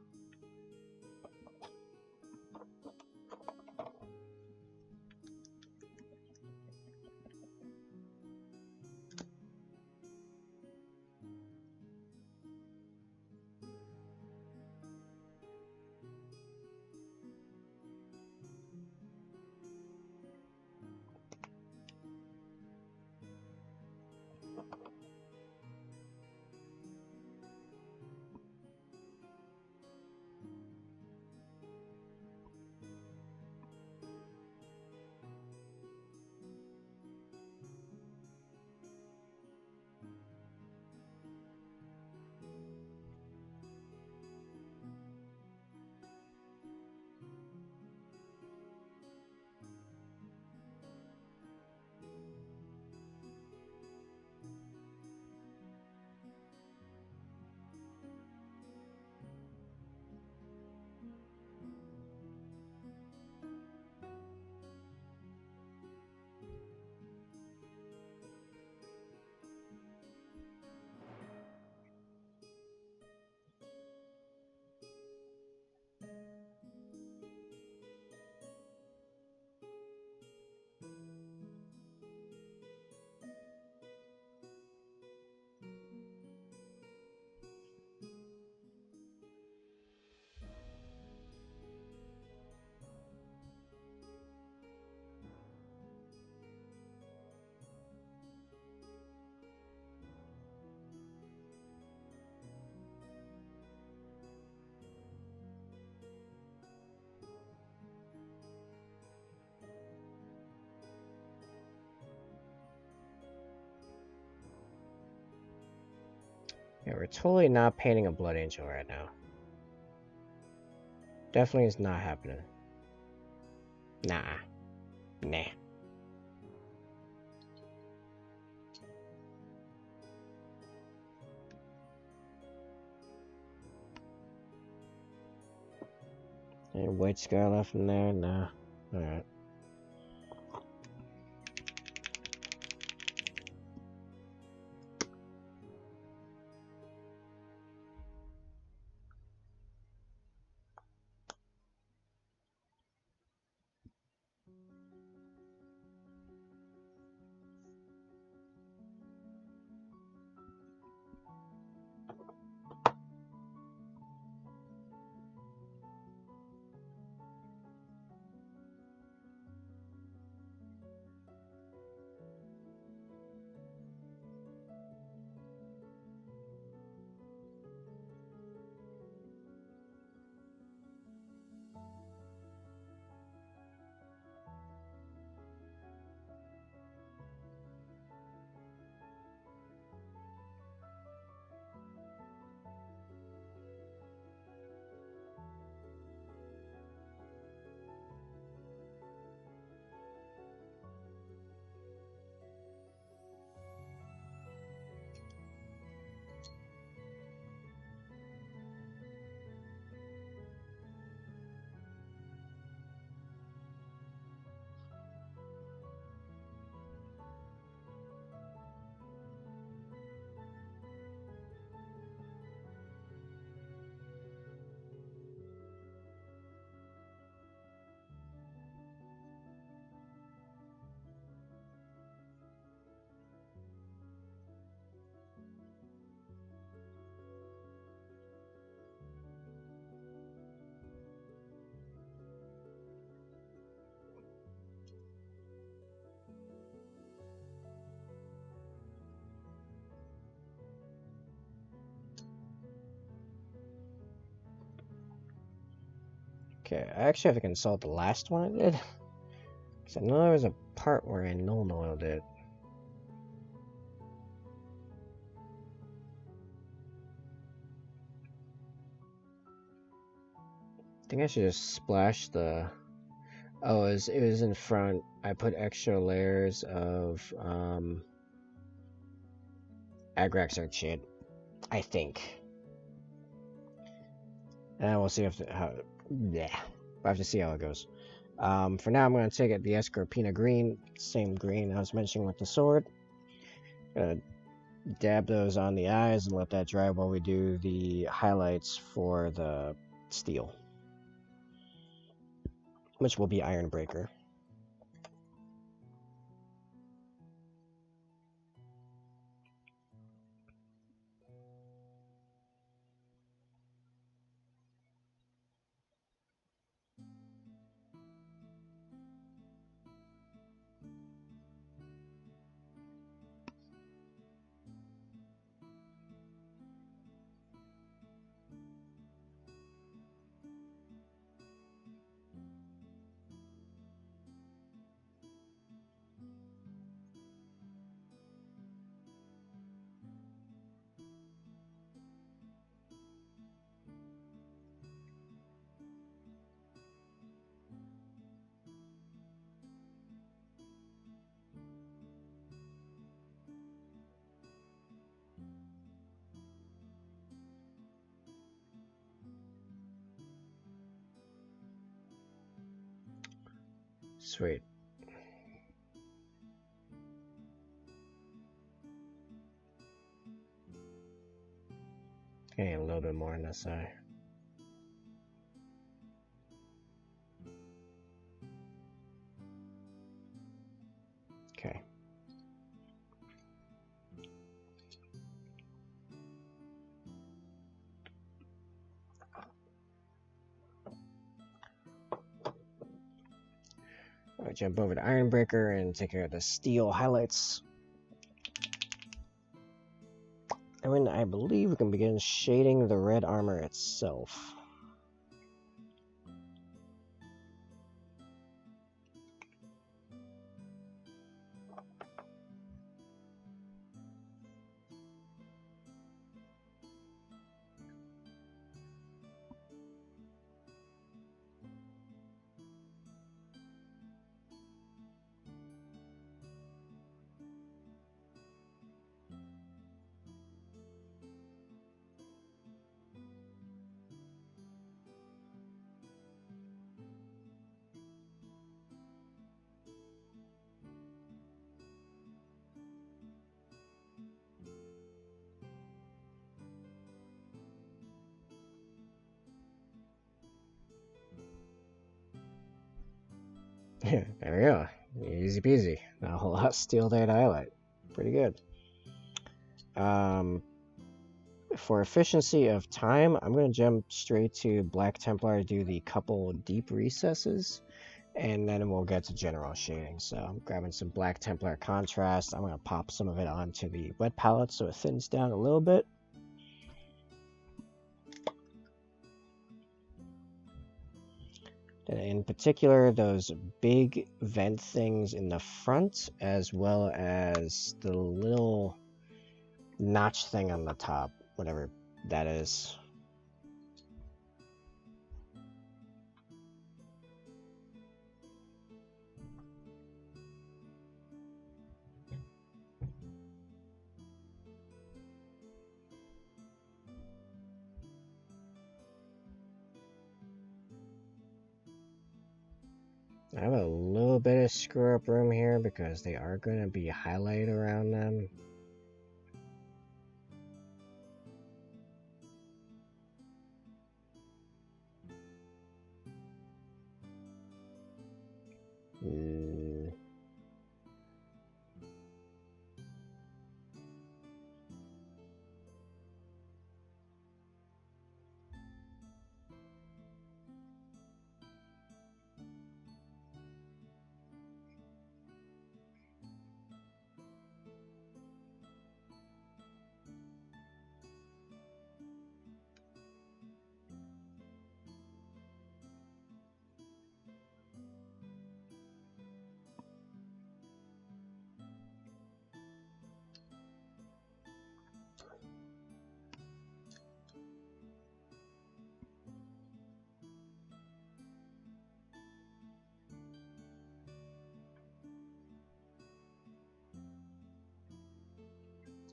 Yeah, we're totally not painting a Blood Angel right now. Definitely is not happening. Nah. Nah. Any white scar left in there? Nah. Alright. Okay, I actually have to consult the last one I did. Because I know there was a part where I null oiled it. I think I should just splash the... Oh, it was in front. I put extra layers of Agrax shit, I think. And we'll see how... Yeah. I have to see how it goes. For now, I'm going to take it the Escarpina green, same green I was mentioning with the sword. Gonna dab those on the eyes and let that dry while we do the highlights for the steel, which will be Ironbreaker. Sweet. Okay, a little bit more on this side. Okay. I'll jump over to Ironbreaker and take care of the steel highlights. And then I believe we can begin shading the red armor itself. There we go. Easy peasy. Not a whole lot of steel there to highlight. Pretty good. For efficiency of time, I'm going to jump straight to Black Templar, do the couple deep recesses, and then we'll get to general shading. So I'm grabbing some Black Templar contrast. I'm going to pop some of it onto the wet palette so it thins down a little bit. And in particular, those big vent things in the front, as well as the little notch thing on the top, whatever that is. I have a little bit of screw up room here because they are going to be highlighted around them.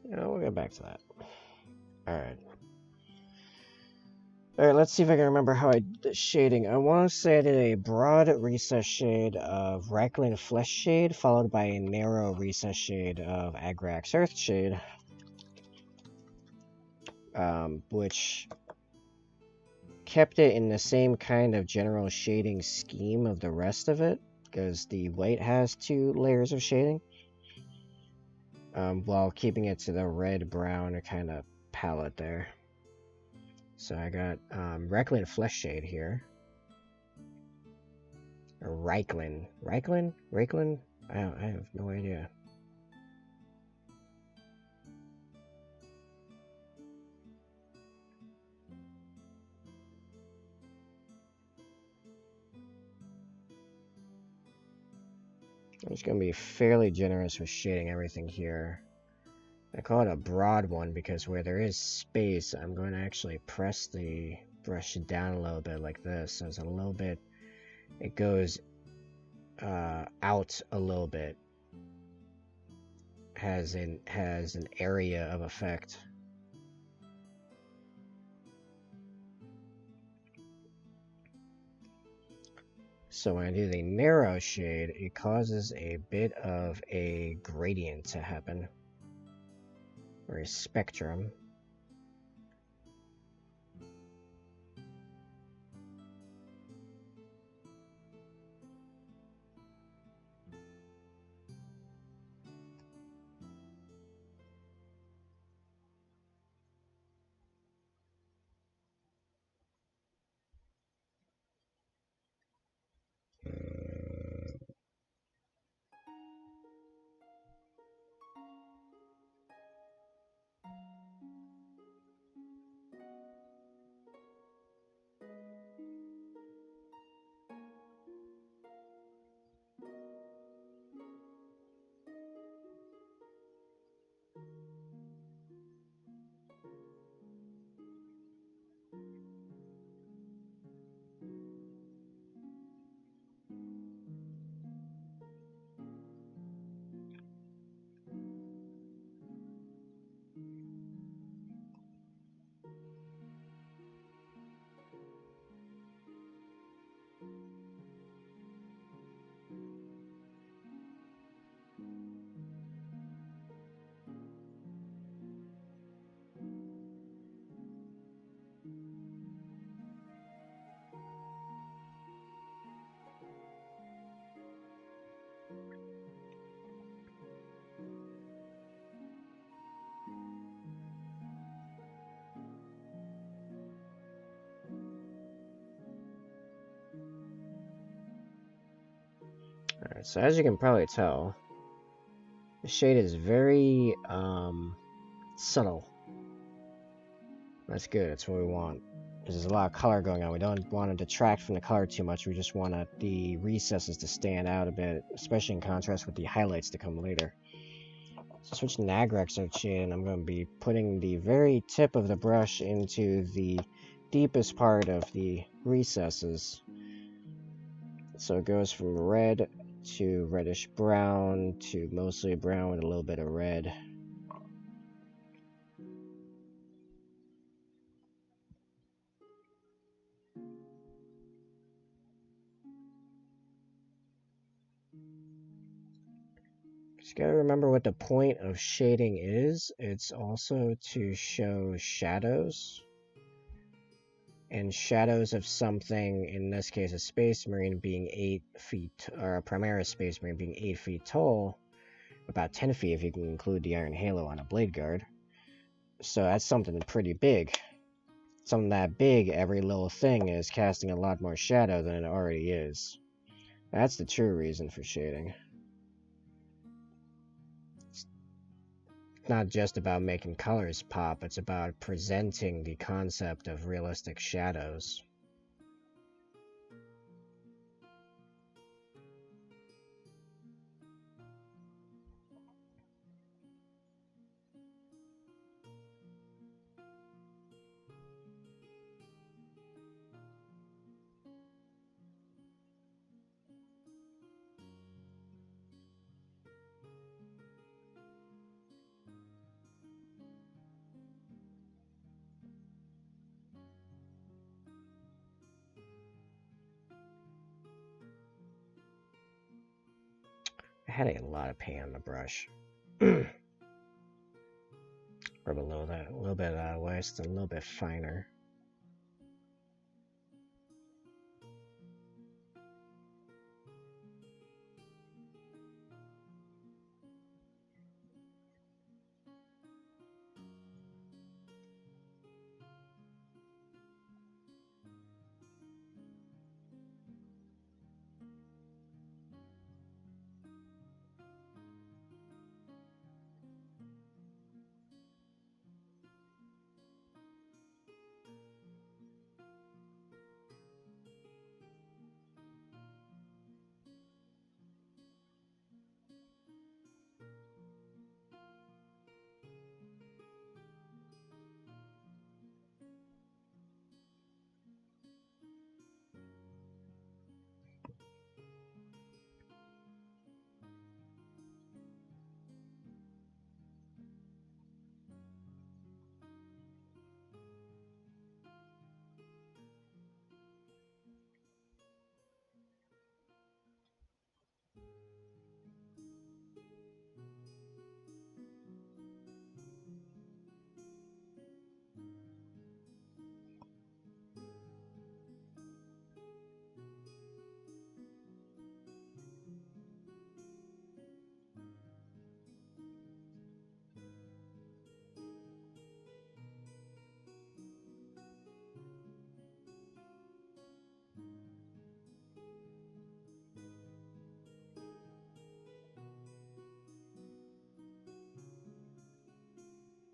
Yeah, we'll get back to that. Alright. Alright, let's see if I can remember how I did the shading. I want to say I did a broad recess shade of Rackling Flesh Shade, followed by a narrow recess shade of Agrax Earth Shade. Which kept it in the same kind of general shading scheme of the rest of it, because the white has 2 layers of shading, while keeping it to the red-brown kind of palette there. So I got Reikland Flesh Shade here. Or Reikland. Reikland? Reikland? I have no idea. I'm just going to be fairly generous with shading everything here. I call it a broad one because where there is space, I'm going to actually press the brush down a little bit like this. So it's a little bit, it goes out a little bit. Has an area of effect. So when I do the narrow shade, it causes a bit of a gradient to happen, or a spectrum. Alright, so as you can probably tell, the shade is very subtle. That's good, that's what we want. Because there's a lot of color going on. We don't want to detract from the color too much. We just want the recesses to stand out a bit, especially in contrast with the highlights to come later. So switching to Agrax Earth Shade, and I'm going to be putting the very tip of the brush into the deepest part of the recesses. So it goes from red to reddish brown to mostly brown with a little bit of red. Just gotta remember what the point of shading is. It's also to show shadows. And shadows of something, in this case a Space Marine being 8 feet, or a Primaris Space Marine being 8 feet tall, about 10 feet if you can include the Iron Halo on a Blade Guard. So that's something pretty big. Something that big, every little thing is casting a lot more shadow than it already is. That's the true reason for shading. It's not just about making colors pop, it's about presenting the concept of realistic shadows. had a lot of paint on the brush. Or below that, a little bit west, a little bit finer.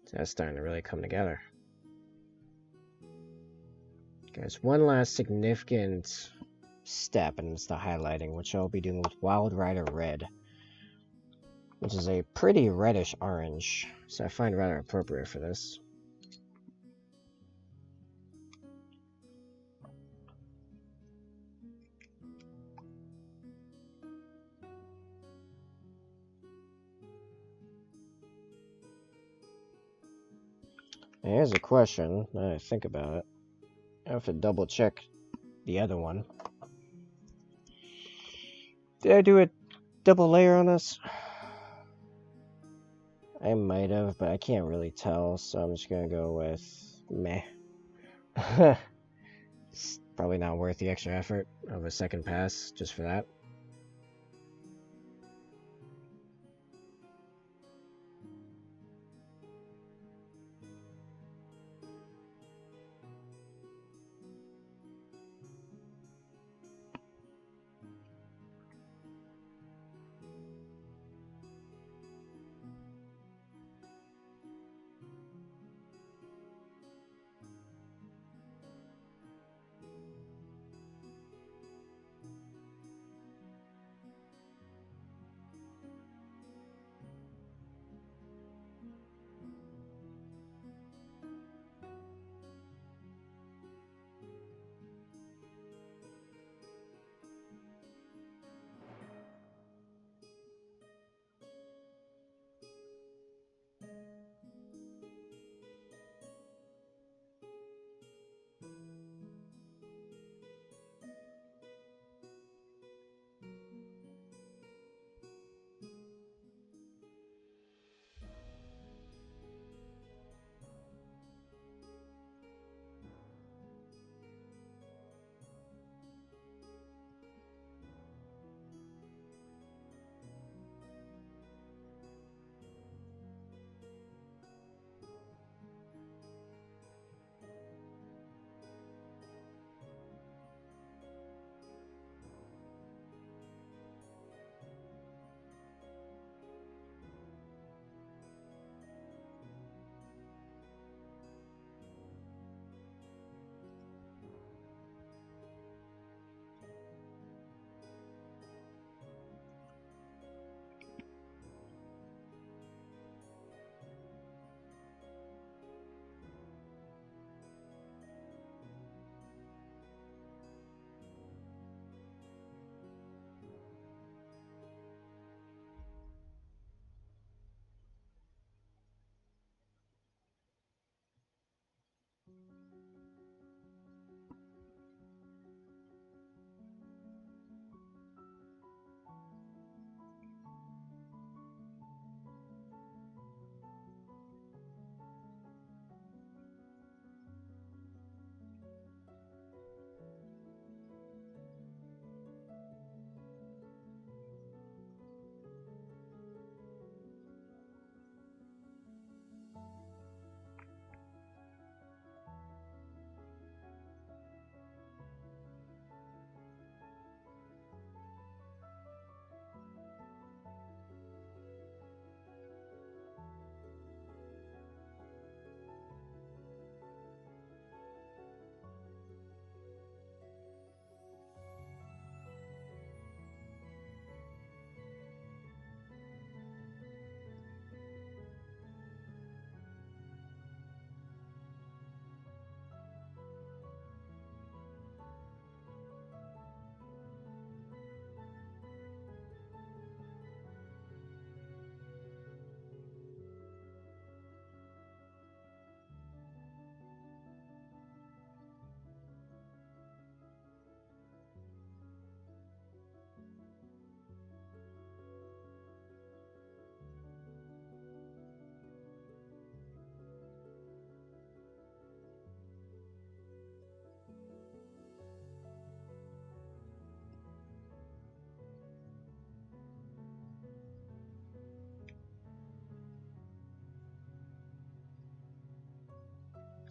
So that's starting to really come together. Guys, one last significant step, and it's the highlighting, which I'll be doing with Wild Rider Red, which is a pretty reddish orange, so I find rather appropriate for this. Now, here's a question, now that I think about it. I have to double check the other one. Did I do a double layer on this? I might have, but I can't really tell, so I'm just gonna go with meh. It's probably not worth the extra effort of a second pass just for that.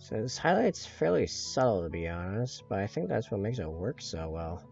So this highlight's fairly subtle, to be honest, but I think that's what makes it work so well.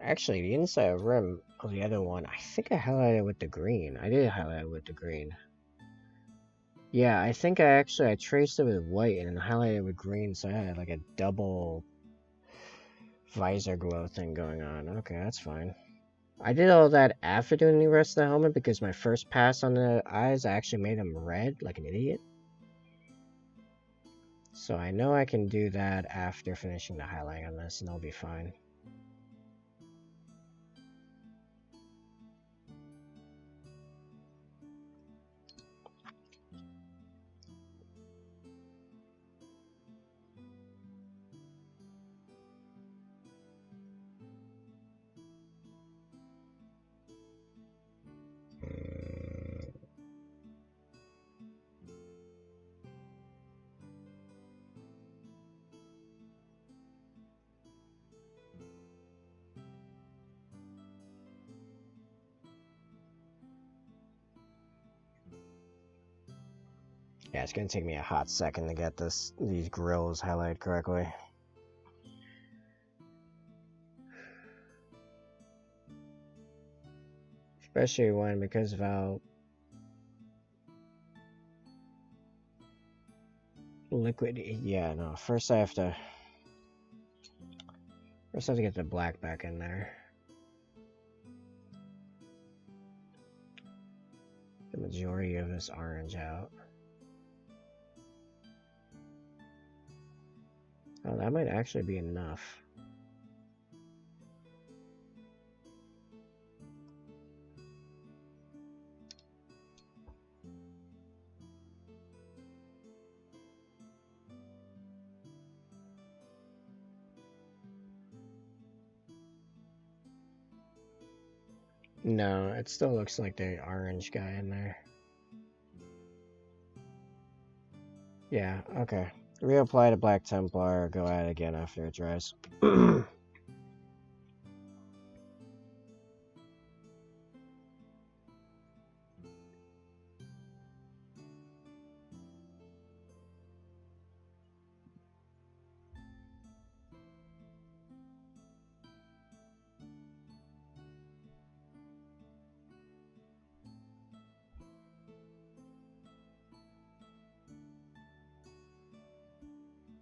Actually, the inside rim of the other one, I think I highlighted with the green. I did highlight it with the green. Yeah, I think I traced it with white and then highlighted it with green, so I had like a double visor glow thing going on. Okay, that's fine. I did all that after doing the rest of the helmet because my first pass on the eyes, I actually made them red like an idiot. So I know I can do that after finishing the highlighting on this and I'll be fine. Yeah, it's gonna take me a hot second to get these grills highlighted correctly. Especially when, because of how liquid, yeah, no, first I have to get the black back in there. The majority of this orange out. Oh, that might actually be enough. No, it still looks like the orange guy in there. Yeah, okay. Reapply to Black Templar, go at it again after it dries.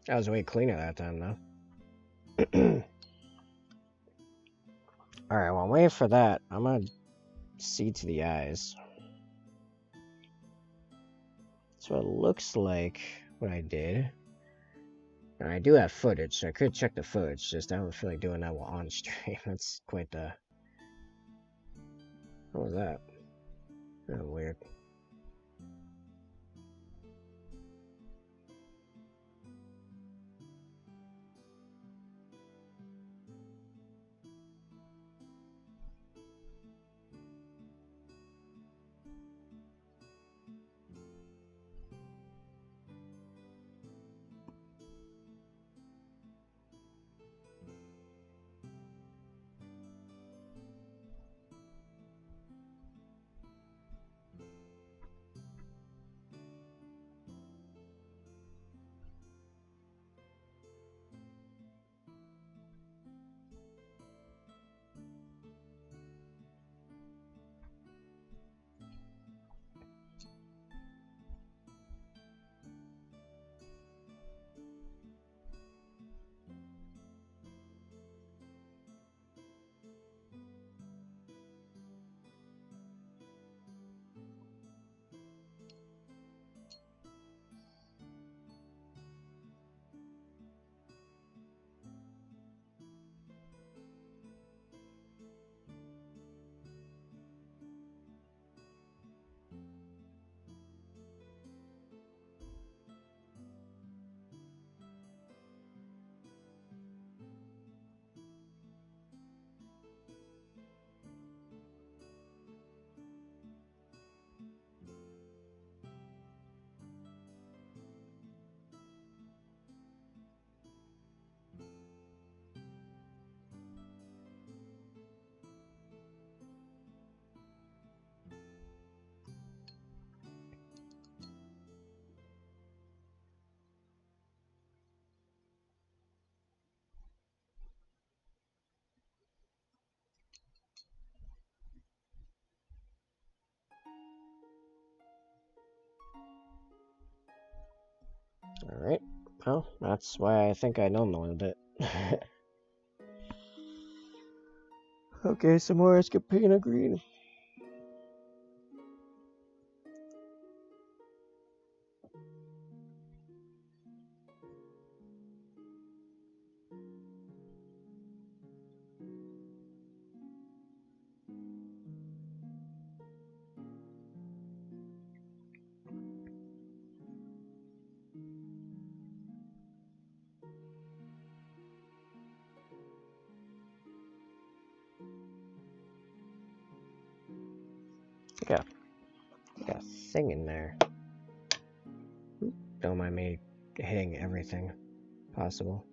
That was way cleaner that time, though. Alright, while I'm waiting for that, I'm gonna see to the eyes. That's what it looks like what I did. And I do have footage, so I could check the footage, just I don't feel like doing that while on stream. That's quite the... What was that? Oh, weird. Alright. Well, that's why I think I know them a little bit. Okay, some more Escapina Green. Got a thing in there. Don't mind me hitting everything possible.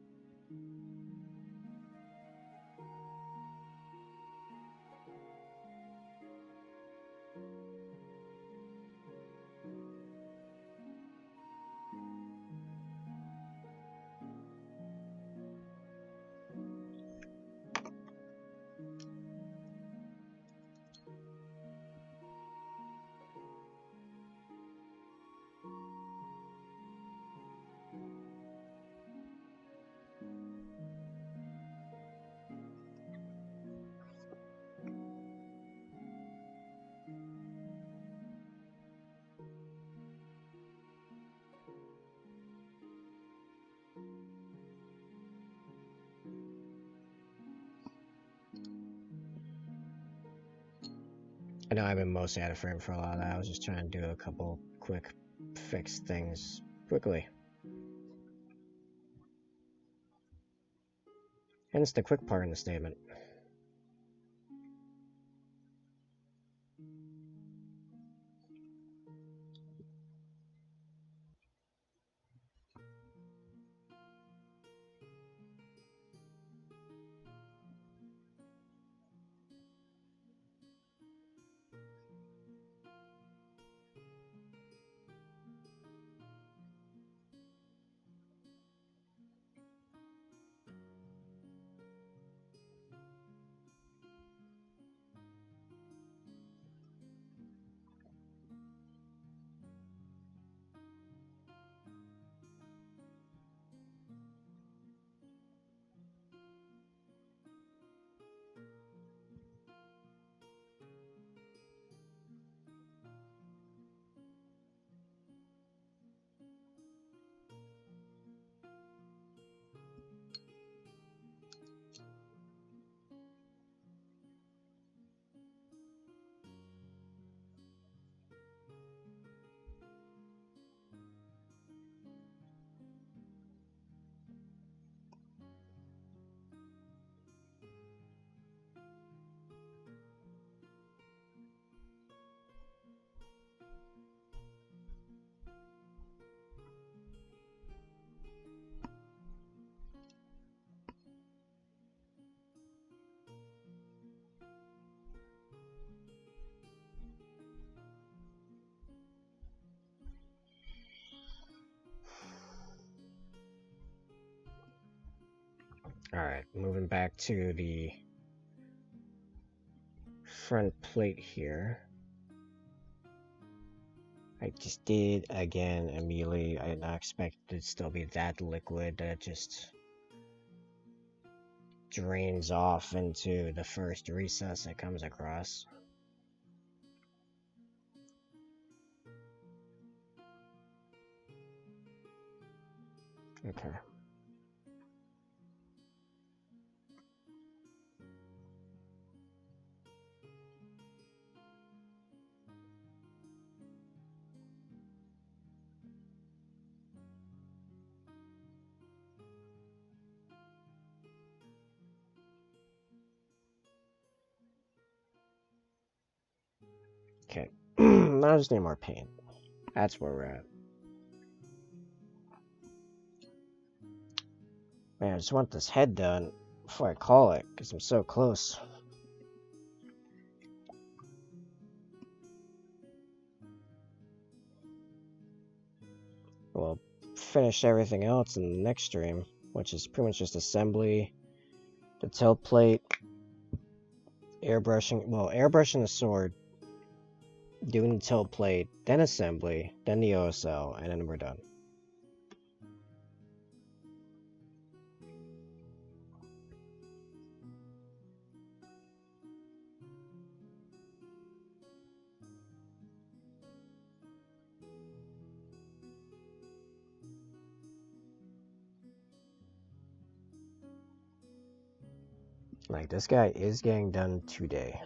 I know I've been mostly out of frame for a lot of that. I was just trying to do a couple quick fix things quickly. And it's the quick part in the statement. Alright, moving back to the front plate here. I just did again immediately. I did not expect it to still be that liquid that it just drains off into the first recess it comes across. Okay. Okay. Now I just need more paint. That's where we're at. Man, I just want this head done before I call it, because I'm so close. We'll finish everything else in the next stream, which is pretty much just assembly, the tilt plate, airbrushing the sword, doing the tilt plate, then assembly, then the OSL, and then we're done. Like, this guy is getting done today.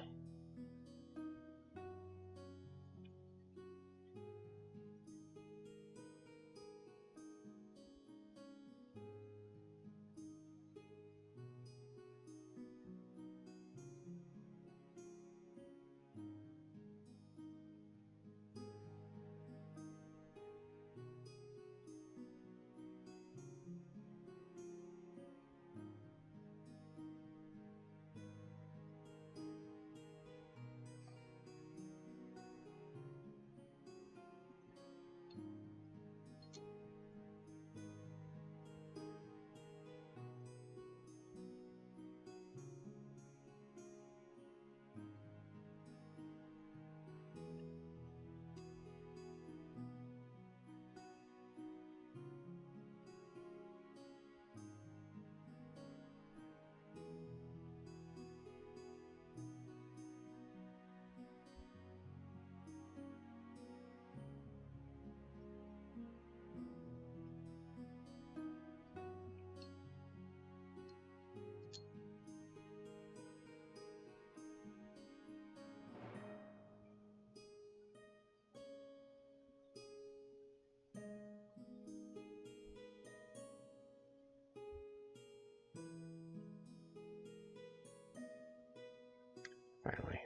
Finally.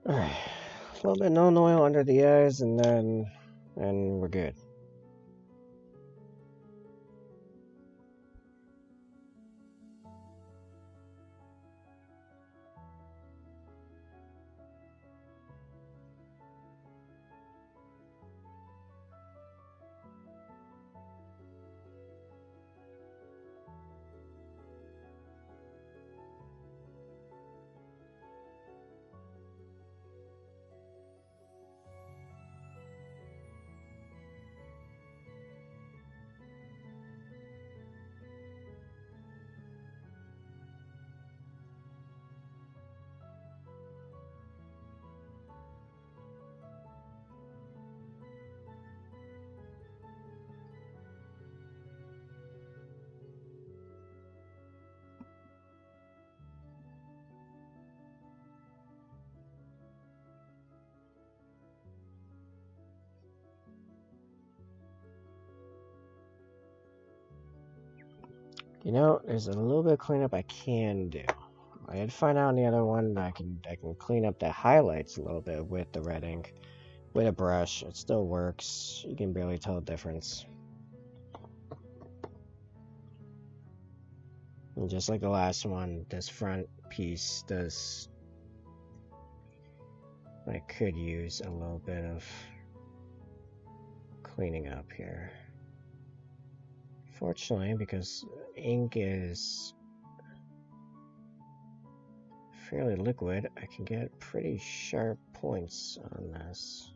Alright. A little bit known oil under the eyes, and we're good. You know, there's a little bit of cleanup I can do. I did find out on the other one that I can clean up the highlights a little bit with the red ink. With a brush, it still works. You can barely tell the difference. And just like the last one, this front piece does... I could use a little bit of cleaning up here. Fortunately, because ink is fairly liquid, I can get pretty sharp points on this.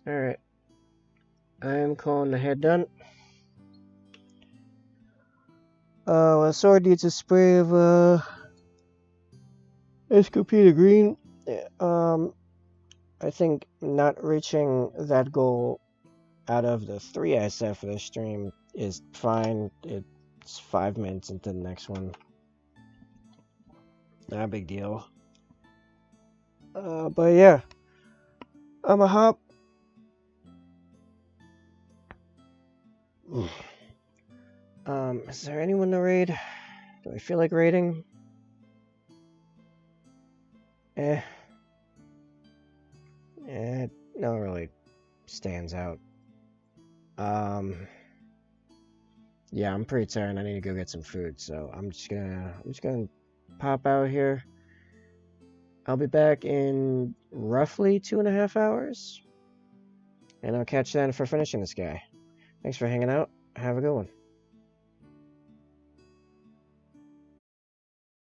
Alright, I'm calling the head done. My sword needs a spray of Escopeta green. I think not reaching that goal out of the 3 I set for this stream is fine. It's 5 minutes into the next one. Not a big deal. But yeah, I'm a hop. Is there anyone to raid? Do I feel like raiding? No one really stands out. Yeah, I'm pretty tired. I need to go get some food, so I'm just gonna pop out here. I'll be back in roughly 2.5 hours, and I'll catch you then for finishing this guy. Thanks for hanging out. Have a good one.